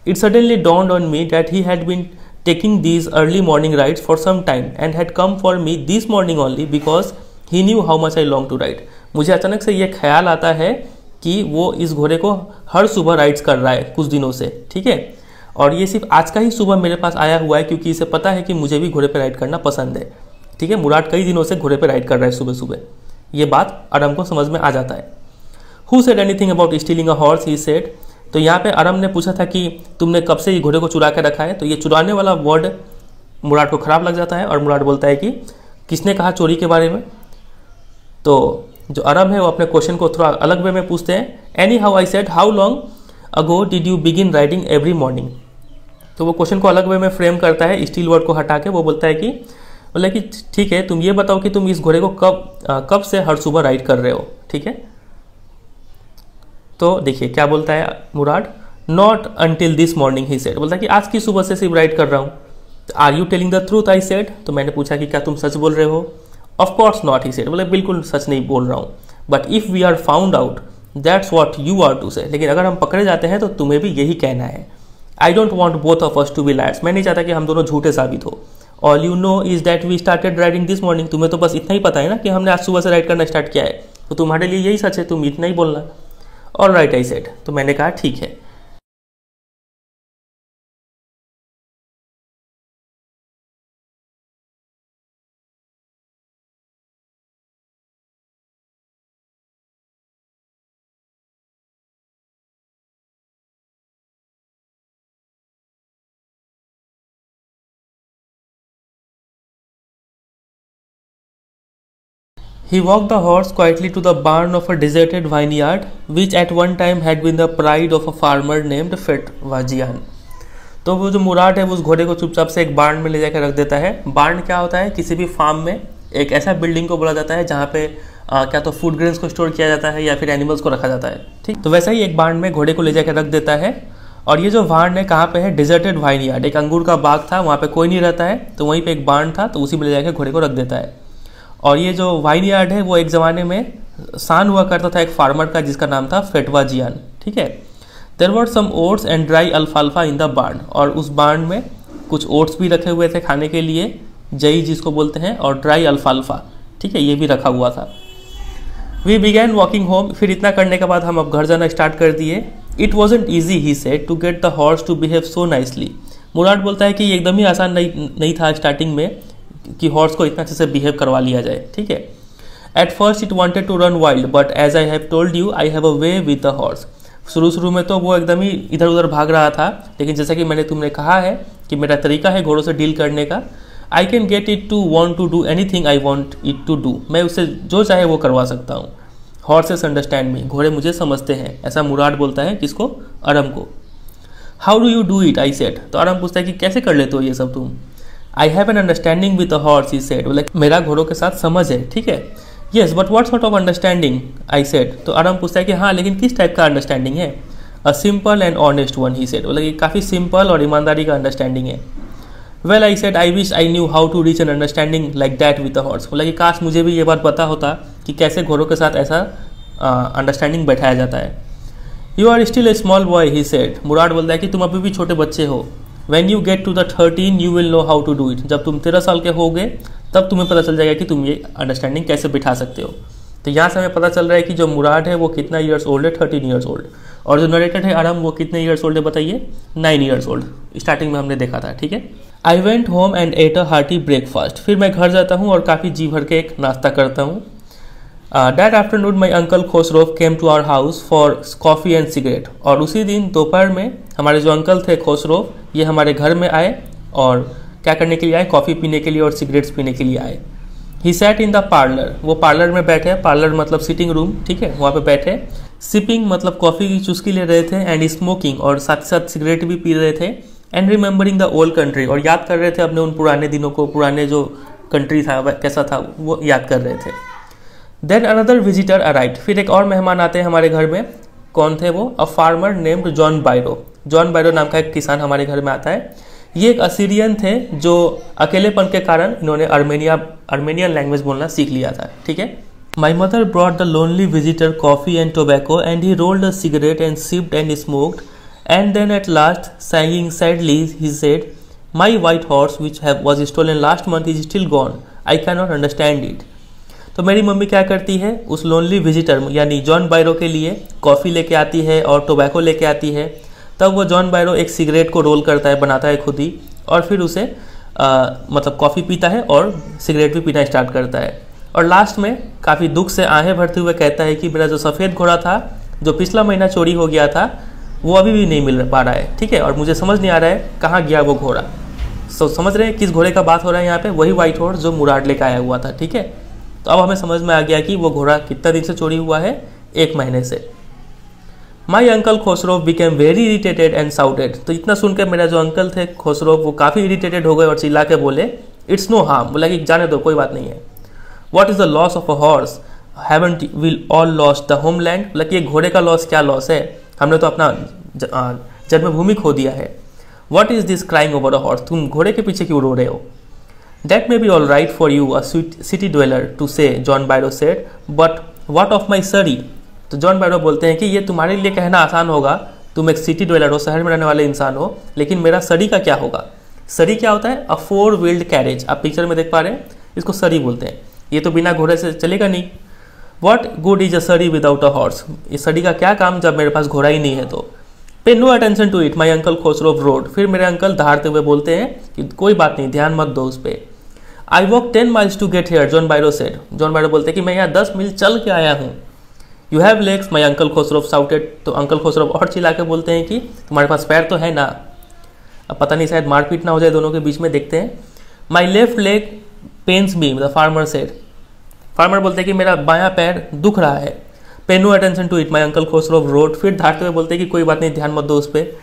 It suddenly dawned on me that he had been taking these early morning rides for some time and had come for me this morning only because he knew how much I long to ride। मुझे अचानक से ये ख्याल आता है कि वो इस घोड़े को हर सुबह राइड्स कर रहा है कुछ दिनों से, ठीक है, और ये सिर्फ आज का ही सुबह मेरे पास आया हुआ है क्योंकि इसे पता है कि मुझे भी घोड़े पे राइड करना पसंद है, ठीक है। मुराद कई दिनों से घोड़े पे राइड कर रहा है सुबह सुबह, ये बात अरम को समझ में आ जाता है। Who said anything about stealing a horse he said। तो यहाँ पे अरम ने पूछा था कि तुमने कब से ये घोड़े को चुरा के रखा है। तो ये चुराने वाला वर्ड मुराद को खराब लग जाता है और मुराद बोलता है कि किसने कहा चोरी के बारे में। तो जो अरम है वो अपने क्वेश्चन को थोड़ा अलग वे में पूछते हैं। Any how I said how long ago did you begin riding every morning. तो वो क्वेश्चन को अलग वे में फ्रेम करता है, स्टील वर्ड को हटा के वो बोलता है कि बोले कि ठीक है तुम ये बताओ कि तुम इस घोड़े को कब से हर सुबह राइड कर रहे हो, ठीक है। तो देखिए क्या बोलता है Murad, not until this morning he said, बोलता है कि आज की सुबह से सिर्फ राइड कर रहा हूँ। Are you telling the truth I said, तो मैंने पूछा कि क्या तुम सच बोल रहे हो। Of course not he said, बोले बिल्कुल सच नहीं बोल रहा हूँ। But if we are found out that's what you are to say, लेकिन अगर हम पकड़े जाते हैं तो तुम्हें भी यही कहना है। I don't want both of us to be liars, मैं नहीं चाहता कि हम दोनों झूठे साबित हो। All you know is that we started riding this morning, तुम्हें तो बस इतना ही पता है ना कि हमने आज सुबह से राइड करना स्टार्ट किया है, तो तुम्हारे लिए यही सच है, तुम इतना ही बोलना। ऑल राइट आई सेड, तो मैंने कहा ठीक है। He walked the horse quietly to the barn of a deserted vineyard, which at one time had been the pride of a farmer named Fetwajian। तो वो जो मुराद है वो उस घोड़े को चुपचाप से एक बार्न में ले जाकर रख देता है। बार्न क्या होता है, किसी भी फार्म में एक ऐसा बिल्डिंग को बोला जाता है जहाँ पे क्या तो फूड ग्रेन्स को स्टोर किया जाता है या फिर एनिमल्स को रखा जाता है, ठीक। तो वैसा ही एक बार्न में घोड़े को ले जाकर रख देता है। और ये जो बार्न है कहाँ पे है, डिजर्टेड वाइनयार्ड, एक अंगूर का बाग था, वहाँ पे कोई नहीं रहता है, तो वहीं पे एक बार्न था, तो उसी में ले जाकर घोड़े को रख देता है। और ये जो वाइनयार्ड है वो एक ज़माने में सान हुआ करता था एक फार्मर का जिसका नाम था फेटवाजियान, ठीक है। There were some oats and dry अल्फाल्फा इन द बार्न, और उस बार्न में कुछ ओट्स भी रखे हुए थे खाने के लिए, जई जिसको बोलते हैं, और ड्राई अल्फाल्फा, ठीक है, ये भी रखा हुआ था। वी बिगैन वॉकिंग होम, फिर इतना करने के बाद हम अब घर जाना स्टार्ट कर दिए। It wasn't easy he said to get the horse to behave so nicely. Murad बोलता है कि ये एकदम ही आसान नहीं था स्टार्टिंग में कि हॉर्स को इतना अच्छे से बिहेव करवा लिया जाए, ठीक है। At first it wanted to run wild but as I have told you I have a way with the horse. शुरू में तो वो एकदम ही इधर उधर भाग रहा था, लेकिन जैसा कि मैंने तुमने कहा है कि मेरा तरीका है घोड़ों से डील करने का। I can get it to want to do anything I want it to do, मैं उससे जो चाहे वो करवा सकता हूँ। हॉर्सेस अंडरस्टैंड मी, घोड़े मुझे समझते हैं, ऐसा मुराद बोलता है किसको, अरम को। How do you do it I said, तो अरम पूछता है कि कैसे कर लेते हो ये सब तुम। I have an understanding with a horse he said, बोले मेरा घोड़ों के साथ समझ है, ठीक है। Yes but what sort of understanding I said. तो आराम पूछता है कि हाँ लेकिन किस टाइप का अंडरस्टैंडिंग है। A simple and honest one he said, मतलब ये काफ़ी सिंपल और ईमानदारी का अंडरस्टैंडिंग है। Well I said I wish I knew how to reach an understanding like that with a horse, मतलब कि काश मुझे भी ये बात पता होता कि कैसे घोड़ों के साथ ऐसा अंडरस्टैंडिंग बैठाया जाता है। You are still a small boy he said, Murad बोलता है कि तुम अभी भी छोटे बच्चे हो। When you get to the 13 you will know how to do it, जब तुम 13 साल के होगे तब तुम्हें पता चल जाएगा कि तुम ये अंडरस्टैंडिंग कैसे बिठा सकते हो। तो यहाँ से हमें पता चल रहा है कि जो मुराद है वो कितना ईयर्स ओल्ड है, 13 ईयर्स ओल्ड, और जो नरेटेड है आराम वो कितने ईयर्स ओल्ड है बताइए, 9 ईयर्स ओल्ड। स्टार्टिंग में हमने देखा था, ठीक है। I went home and at a hearty breakfast, फिर मैं घर जाता हूँ और काफ़ी जी भर के एक नाश्ता करता हूँ। That afternoon my uncle Khosrove came to our house for coffee and cigarette, और उसी दिन दोपहर में हमारे जो अंकल थे खोसरोव ये हमारे घर में आए और क्या करने के लिए आए, कॉफ़ी पीने के लिए और सिगरेट्स पीने के लिए आए। He sat in the parlour, वो पार्लर में बैठे, पार्लर मतलब सिटिंग रूम, ठीक है, वहाँ पे बैठे। सिपिंग मतलब कॉफ़ी की चुस्की ले रहे थे, एंड स्मोकिंग और साथ साथ सिगरेट भी पी रहे थे, and remembering the old country, और याद कर रहे थे अपने उन पुराने दिनों को, पुराने जो कंट्री था कैसा था वो याद कर रहे थे। देन अनदर विजिटर अराइव्ड, फिर एक और मेहमान आते हैं हमारे घर में। कौन थे वो? A farmer named John Byro, John Byro नाम का एक किसान हमारे घर में आता है। ये एक असीरियन थे जो अकेलेपन के कारण इन्होंने अर्मेनियन लैंग्वेज बोलना सीख लिया था, ठीक है। My mother brought the lonely visitor coffee and tobacco and he rolled a cigarette and sipped and smoked and then at last sighing sadly he said my white horse which was stolen last month is still gone, I can not understand it. तो मेरी मम्मी क्या करती है, उस लोनली विजिटर यानी जॉन बायरो के लिए कॉफ़ी लेके आती है और टोबैको लेके आती है। तब वो जॉन बायरो एक सिगरेट को रोल करता है, बनाता है खुद ही, और फिर उसे मतलब कॉफ़ी पीता है और सिगरेट भी पीना स्टार्ट करता है। और लास्ट में काफ़ी दुख से आहें भरते हुए कहता है कि मेरा जो सफ़ेद घोड़ा था जो पिछला महीना चोरी हो गया था वो अभी भी नहीं मिल पा रहा है, ठीक है, और मुझे समझ नहीं आ रहा है कहाँ गया वो घोड़ा। समझ रहे हैं किस घोड़े का बात हो रहा है यहाँ पे? वही वाइट हॉर्स जो मुराद लेकर आया हुआ था, ठीक है। तो अब हमें समझ में आ गया कि वो घोड़ा कितना दिन से चोरी हुआ है, 1 महीने से। My uncle Khosrove became very irritated and shouted, तो इतना सुनकर मेरा जो अंकल थे खोसरोव वो काफ़ी इरिटेटेड हो गए और चिल्ला के बोले इट्स नो हार्म, बोला कि जाने दो कोई बात नहीं है। What is the loss of a horse, haven't will all lost the homeland, बोला कि घोड़े का लॉस क्या लॉस है, हमने तो अपना जन्मभूमि खो दिया है। What is this crying over a horse, तुम घोड़े के पीछे क्यों रो रहे हो। That may be all right for you a city dweller to say, John Byro said, but what of my surrey. तो जॉन बायरो बोलते हैं कि ये तुम्हारे लिए कहना आसान होगा, तुम एक सिटी ड्वेलर हो, शहर में रहने वाले इंसान हो, लेकिन मेरा सरी का क्या होगा। सरी क्या होता है? अ 4 व्हील्ड कैरेज, आप पिक्चर में देख पा रहे हैं, इसको सरी बोलते हैं। ये तो बिना घोड़े से चलेगा नहीं। व्हाट गुड इज अ सरी विदाउट अ हॉर्स, इस सरी का क्या काम जब मेरे पास घोड़ा ही नहीं है। तो pay no attention to it, my uncle Khosrove roared, फिर मेरे अंकल दहाड़ते हुए बोलते हैं कि कोई बात नहीं, ध्यान मत दो उस पर। I walk 10 miles to get here, John Byro said, John Byro बोलते हैं कि मैं यहाँ 10 मील चल के आया हूँ। You have legs, my uncle Khosrove shouted, तो अंकल खोसरोव और चिल्ला के बोलते हैं कि तुम्हारे पास पैर तो है ना। अब पता नहीं शायद मारपीट ना हो जाए दोनों के बीच में, देखते हैं। My left leg pens me, the farmer said, farmer बोलते हैं कि मेरा बायां पैर दुख रहा है। Pay no attention to it, my uncle Khosrove roared, फिर धारते हुए बोलते हैं कि कोई बात नहीं, ध्यान मत दो उस पर।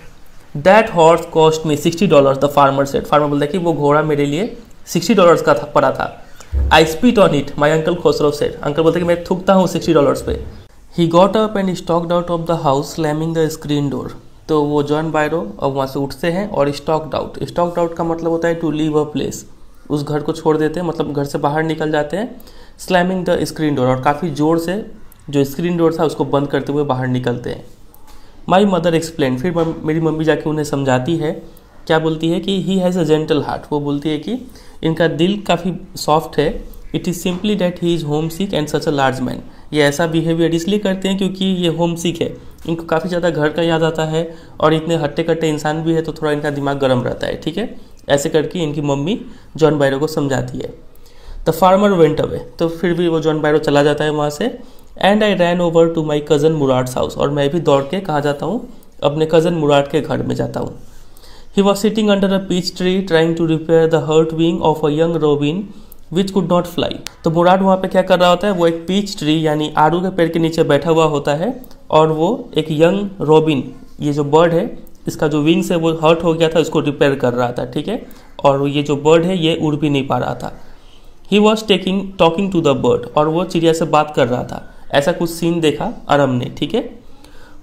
That horse cost me $60, the farmer said, farmer बोलता है कि वो घोड़ा मेरे लिए $60 का पड़ा था। I spit on it, my uncle Khosrove said, uncle बोलते हैं कि मैं थूकता हूँ $60 पे। He got up and stalked out of the house slamming the screen door, तो वो जॉन बायरो अब वहाँ से उठते हैं और स्टॉक्ड आउट, स्टॉक्ड आउट का मतलब होता है टू लीव अ प्लेस, उस घर को छोड़ देते हैं, मतलब घर से बाहर निकल जाते हैं। स्लैमिंग द स्क्रीन डोर, और काफ़ी ज़ोर से जो स्क्रीन डोर था उसको बंद करते हुए बाहर निकलते हैं। माई मदर एक्सप्लेन, फिर मेरी मम्मी जाके उन्हें समझाती है, क्या बोलती है कि he has a gentle heart, वो बोलती है कि इनका दिल काफ़ी सॉफ्ट है। It is simply that he is home sick and such a large man, ये ऐसा बिहेवियर इसलिए करते हैं क्योंकि ये होम सिक है, इनको काफ़ी ज़्यादा घर का याद आता है और इतने हट्टे कट्टे इंसान भी है तो थोड़ा इनका दिमाग गर्म रहता है, ठीक है। ऐसे करके इनकी मम्मी जॉन बायरो को समझाती है। द फार्मर वेंट अवे, तो फिर भी वो जॉन बायरो चला जाता है वहाँ से। And I ran over to my cousin Murad's house, और मैं भी दौड़ के कहाँ जाता हूँ, अपने कज़न मुराद के घर में जाता हूँ। He was sitting under a peach tree trying to repair the hurt wing of a young robin which could not fly, तो मुराद वहाँ पे क्या कर रहा होता है, वो एक पीच ट्री यानी आड़ू के पेड़ के नीचे बैठा हुआ होता है और वो एक यंग रोबिन, ये जो बर्ड है इसका जो विंग्स है वो हर्ट हो गया था, उसको रिपेयर कर रहा था, ठीक है, और ये जो बर्ड है ये उड़ भी नहीं पा रहा था। He was talking to the bird, और वो चिड़िया से बात कर रहा था। ऐसा कुछ सीन देखा अरम ने, ठीक है।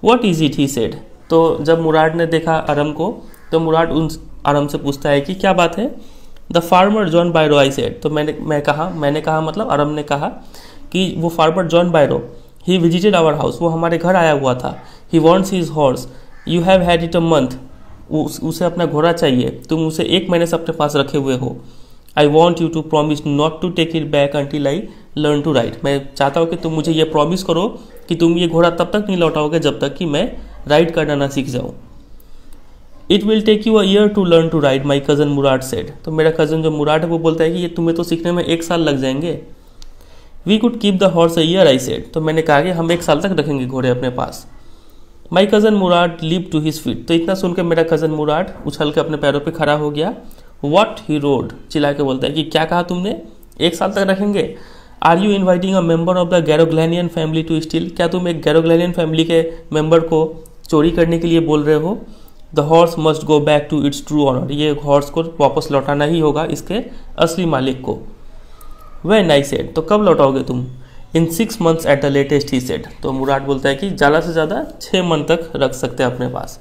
What is it, he said. तो जब मुराद ने देखा अरम को, तो मुराद उन अरम से पूछता है कि क्या बात है। The farmer John Byro, I said. तो मैंने कहा मतलब अरम ने कहा कि वो farmer John Byro, he visited our house, वो हमारे घर आया हुआ था। He wants his horse, you have had it a month, उसे अपना घोड़ा चाहिए, तुम उसे 1 महीने से अपने पास रखे हुए हो। I want you to promise not to take it back until I learn to ride. मैं चाहता हूँ कि तुम मुझे ये प्रॉमिस करो कि तुम ये घोड़ा तब तक नहीं लौटाओगे जब तक कि मैं राइड करना ना सीख जाऊँ। It will take you a year to learn to ride, my cousin Murad said. तो मेरा कज़न जो मुराद है वो बोलता है कि ये तुम्हें तो सीखने में 1 साल लग जाएंगे। We could keep the horse a year, I said. तो मैंने कहा कि हम 1 साल तक रखेंगे घोड़े अपने पास। My cousin Murad leap to his feet. तो इतना सुनकर मेरा कज़न मुराद उछल के अपने पैरों पे खड़ा हो गया। व्हाट, ही रोड, चिल्ला के बोलता है कि क्या कहा तुमने, 1 साल तक रखेंगे। Are you inviting a member of the Garoghlanian family to steal, क्या तुम एक गैरोग्लैनियन फैमिली के मेंबर को चोरी करने के लिए बोल रहे हो। The horse must go back to its true owner, ये हॉर्स को वापस लौटाना ही होगा इसके असली मालिक को। When, I said. तो कब लौटाओगे तुम। In 6 months at the latest, he said. तो मुराद बोलता है कि ज़्यादा से ज़्यादा 6 मंथ तक रख सकते हैं अपने पास।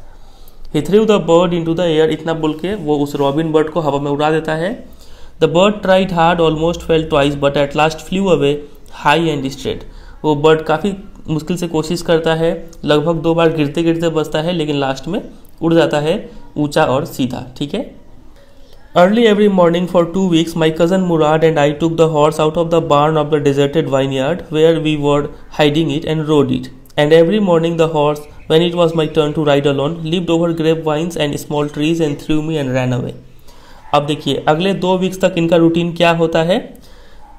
He threw the bird into the air, इतना बोल के वो उस रॉबिन बर्ड को हवा में उड़ा देता है। The bird tried hard, almost fail twice, but at last flu away high and straight. वो बर्ड काफ़ी मुश्किल से कोशिश करता है, लगभग 2 बार गिरते गिरते बचता है, लेकिन लास्ट में उड़ जाता है ऊंचा और सीधा, ठीक है। Early every morning for 2 weeks my cousin Murad and I took the horse out of the barn of the deserted vineyard where we were hiding it and rode it. And every morning the horse, when it was my turn to ride alone, leaped over grapevines and small trees and threw me and ran away. अब देखिए अगले 2 weeks तक इनका रूटीन क्या होता है।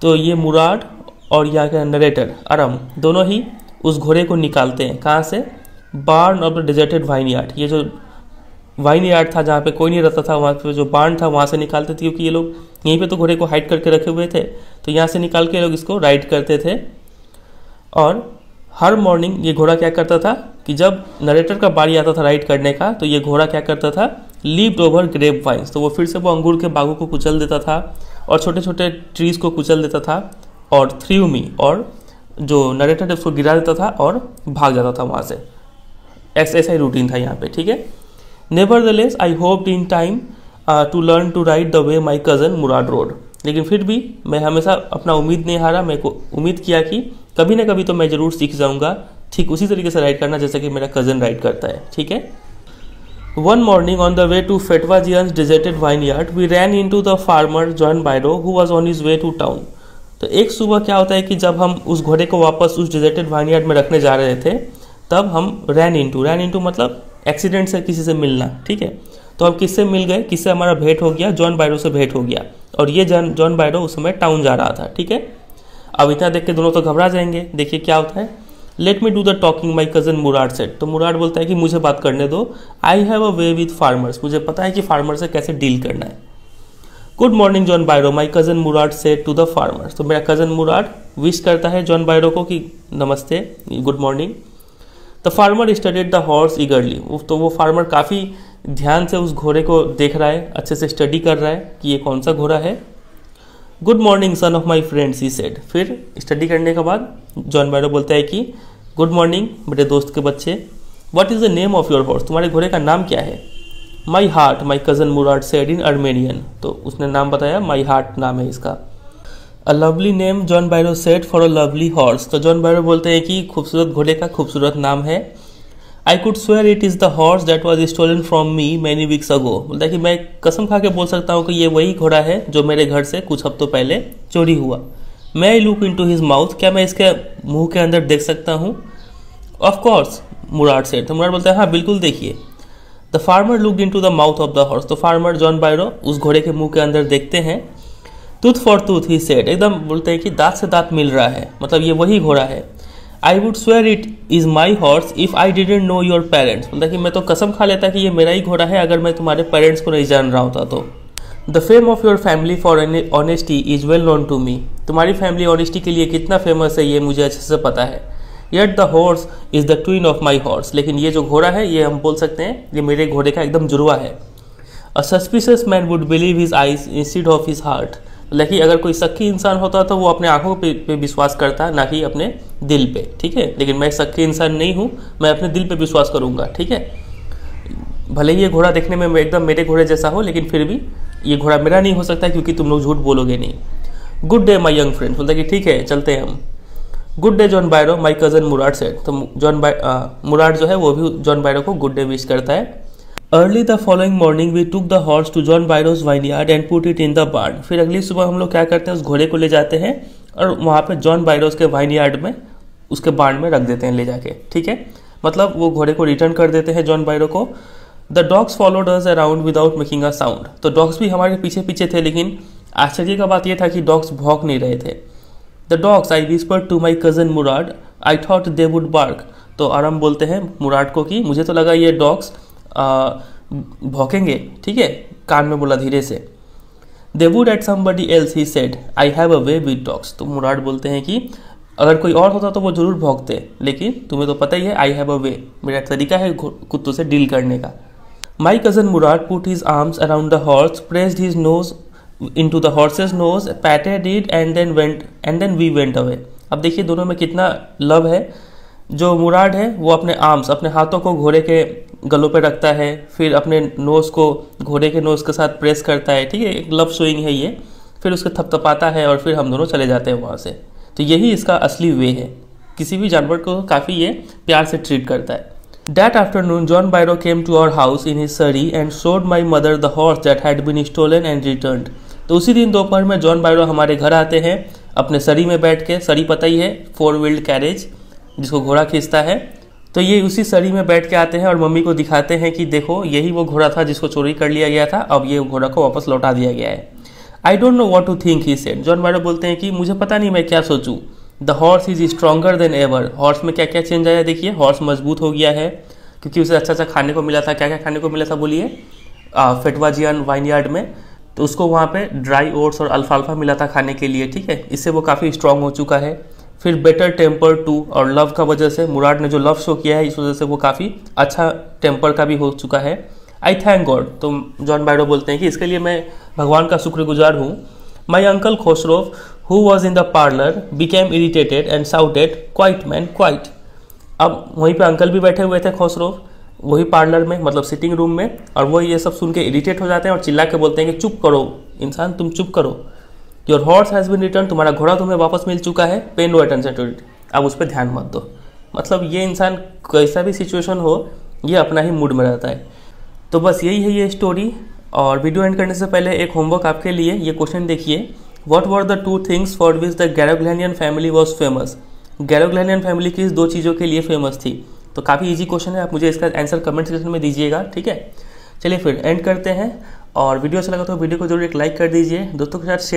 तो ये मुराद और यहाँ का नरेटर अरम दोनों ही उस घोड़े को निकालते हैं, कहाँ से, बार्न ऑफ द डेजर्टेड वाइनयार्ड। ये जो वाइनयार्ड था जहाँ पे कोई नहीं रहता था, वहाँ पे जो बार्न था वहाँ से निकालते थे, क्योंकि ये लोग यहीं पे तो घोड़े को हाइड करके रखे हुए थे, तो यहाँ से निकाल के लोग इसको राइड करते थे। और हर मॉर्निंग ये घोड़ा क्या करता था कि जब नरेटर का बारी आता था राइड करने का, तो ये घोड़ा क्या करता था, लीप्ड ओवर ग्रेप वाइन्स। तो वो फिर से वो अंगूर के बागों को कुचल देता था और छोटे छोटे ट्रीज को कुचल देता था, और थ्रू मी, और जो नरेटर है उसको गिरा देता था और भाग जाता था वहाँ से। ऐसा ही रूटीन था यहाँ पे, ठीक है। Nevertheless I hoped in time to learn to ride the way my cousin Mourad rode. लेकिन फिर भी मैं हमेशा अपना उम्मीद नहीं हारा, मेरे को उम्मीद किया कि कभी ना कभी तो मैं ज़रूर सीख जाऊँगा ठीक उसी तरीके से राइड करना जैसे कि मेरा कज़न राइड करता है, ठीक है। One morning on the way to Fetwajian's deserted vineyard, we ran into the farmer John Bairo who was on his way to town. तो एक सुबह क्या होता है कि जब हम उस घोड़े को वापस उस डिजर्टेड वाइनयार्ड में रखने जा रहे थे, तब हम रैन इनटू मतलब एक्सीडेंट से किसी से मिलना, ठीक है। तो हम किससे मिल गए, किससे हमारा भेंट हो गया, जॉन बायरो से भेंट हो गया, और ये जॉन बायरो उस समय टाउन जा रहा था, ठीक है। अब इतना देख के दोनों तो घबरा जाएंगे। देखिए क्या होता है, let me do the talking my cousin Murad said. तो मुराद बोलता है कि मुझे बात करने दो, आई have a way with farmers, मुझे पता है कि फार्मर से कैसे डील करना है। Good morning John Byro, my cousin Murad said to the farmers. तो मेरा कज़न मुराद विश करता है जॉन बायरो को कि नमस्ते, good morning. The farmer studied the horse ईगरली। तो वो फार्मर काफ़ी ध्यान से उस घोड़े को देख रहा है, अच्छे से स्टडी कर रहा है कि ये कौन सा घोड़ा है। Good morning son of my friends, he said. फिर स्टडी करने के बाद जॉन बायरो बोलता है कि गुड मॉर्निंग मेरे दोस्त के बच्चे। What is the name of your horse, तुम्हारे घोड़े का नाम क्या है। My heart, my cousin Murad said in Armenian. तो उसने नाम बताया, माई हार्ट नाम है इसका। A lovely name John Byro said for a lovely horse. तो जॉन बायरो बोलते हैं कि खूबसूरत घोड़े का खूबसूरत नाम है। I could swear it is the horse that was stolen from me many weeks ago. बोलता है कि मैं कसम खा के बोल सकता हूँ कि ये वही घोड़ा है जो मेरे घर से कुछ हफ्तों पहले चोरी हुआ। May I look into his mouth, क्या मैं इसके मुंह के अंदर देख सकता हूँ। Of course Mourad said. तो मुराद बोलता है हाँ बिल्कुल देखिए। The farmer looked into the mouth of the horse. तो फार्मर जॉन बायरो उस घोड़े के मुंह के अंदर देखते हैं। Tooth for tooth, he said. एकदम बोलते हैं कि दांत से दांत मिल रहा है, मतलब ये वही घोड़ा है। I would swear it is my horse if I didn't know your parents. मतलब कि मैं तो कसम खा लेता कि ये मेरा ही घोड़ा है अगर मैं तुम्हारे पेरेंट्स को नहीं जान रहा होता तो। The fame of your family for honesty is well known to me. तुम्हारी फैमिली ऑनेस्टी के लिए कितना फेमस है ये मुझे अच्छे से पता है। Yet the horse is the twin of my horse. लेकिन ये जो घोड़ा है ये हम बोल सकते हैं ये मेरे घोड़े का एकदम जुड़वा है। A suspicious man would believe his eyes instead of his heart. लेकिन अगर कोई शक्की इंसान होता तो वो अपने आंखों पे विश्वास करता, ना कि अपने दिल पे, ठीक है। लेकिन मैं शक्की इंसान नहीं हूँ, मैं अपने दिल पे विश्वास करूँगा, ठीक है। भले ही ये घोड़ा देखने में एकदम मेरे घोड़े जैसा हो, लेकिन फिर भी ये घोड़ा मेरा नहीं हो सकता, क्योंकि तुम लोग झूठ बोलोगे नहीं। Good day my young friend, बोलता कि ठीक है चलते हैं हम। Good day John Byro, my cousin Murad said. तो मुराद जो है वो भी जॉन बायरो को गुड डे विश करता है। Early the following morning we took the horse to John Byro's vineyard and put it in the barn. फिर अगली सुबह हम लोग क्या करते हैं, उस घोड़े को ले जाते हैं और वहाँ पे जॉन बायरोज के वाइनयार्ड में, उसके बार्न में रख देते हैं ले जाके, ठीक है। मतलब वो घोड़े को रिटर्न कर देते हैं जॉन बायरो को। The dogs followed us around without making a sound. तो डॉग्स भी हमारे पीछे पीछे थे, लेकिन आश्चर्य का बात यह था कि डॉग्स भौंक नहीं रहे थे। The dogs I whispered to my cousin Mourad, I thought they would bark. तो आराम बोलते हैं मुराद को कि मुझे तो लगा ये डॉग्स भौंकेंगे, ठीक है, कान में बोला धीरे से। They would at somebody else, he said, I have a way with dogs. तो मुराद बोलते हैं कि अगर कोई और होता तो वो जरूर भौंकते, लेकिन तुम्हें तो पता ही है, आई हैव अ वे, मेरा तरीका है कुत्तों से डील करने का। माई cousin Murad put his arms around the horse, pressed his nose into the horse's nose, patted it and then we went away। अब देखिए दोनों में कितना लव है। जो मुराद है वो अपने आर्म्स, अपने हाथों को घोड़े के गलों पे रखता है, फिर अपने नोज़ को घोड़े के नोज़ के साथ प्रेस करता है, ठीक है, एक लव शोइंग है ये। फिर उसके थपथपाता है और फिर हम दोनों चले जाते हैं वहाँ से। तो यही इसका असली वे है, किसी भी जानवर को काफ़ी ये प्यार से ट्रीट करता है। That afternoon, John Byro came to our house in his surrey and showed my mother the horse that had been stolen and returned। तो उसी दिन दोपहर में जॉन बायरो हमारे घर आते हैं अपने सरी में बैठ के। सरी पता ही है, 4 व्हील्ड कैरेज जिसको घोड़ा खींचता है। तो ये उसी सरी में बैठ के आते हैं और मम्मी को दिखाते हैं कि देखो यही वो घोड़ा था जिसको चोरी कर लिया गया था, अब ये घोड़ा को वापस लौटा दिया गया है। I don't know what to think, he said. John Byro बोलते हैं कि मुझे पता नहीं मैं क्या सोचूं। The horse is stronger than ever. Horse में क्या क्या चेंज आया देखिए, हॉर्स मजबूत हो गया है क्योंकि उसे अच्छा अच्छा खाने को मिला था। क्या क्या खाने को मिला था बोलिए? फेटवाजियन वाइनयार्ड में, तो उसको वहाँ पे ड्राई ओट्स और अल्फाल्फा मिला था खाने के लिए, ठीक है। इससे वो काफ़ी स्ट्रांग हो चुका है। फिर बेटर टेम्पर टू, और लव का वजह से, मुराद ने जो लव शो किया है इस वजह से वो काफ़ी अच्छा टेम्पर का भी हो चुका है। आई थैंक गॉड। तो जॉन बायरो बोलते हैं कि इसके लिए मैं भगवान का शुक्रगुजार हूँ। My uncle Khosrove who was in the parlour became irritated and shouted, quiet man quiet. अब वहीं पे अंकल भी बैठे हुए थे खोसरोव, वही पार्लर में, मतलब सिटिंग रूम में, और वो ये सब सुन के इरिटेट हो जाते हैं और चिल्ला के बोलते हैं कि चुप करो इंसान, तुम चुप करो। Your horse has been return, तुम्हारा घोड़ा तुम्हें वापस मिल चुका है। Pay no attention to it, अब उस पर ध्यान मत दो। मतलब ये इंसान कैसा भी सिचुएशन हो, ये अपना ही मूड में रहता है। तो बस यही है ये स्टोरी। और वीडियो एंड करने से पहले एक होमवर्क आपके लिए, ये क्वेश्चन देखिए। What were the 2 things for which the Garoghlanian family was famous. Garoghlanian family किस 2 चीज़ों के लिए फेमस थी? तो काफ़ी इजी क्वेश्चन है, आप मुझे इसका आंसर कमेंट सेक्शन में दीजिएगा, ठीक है। चलिए फिर एंड करते हैं, और वीडियो अच्छा लगा तो वीडियो को जरूर एक लाइक कर दीजिए, दोस्तों के साथ शेयर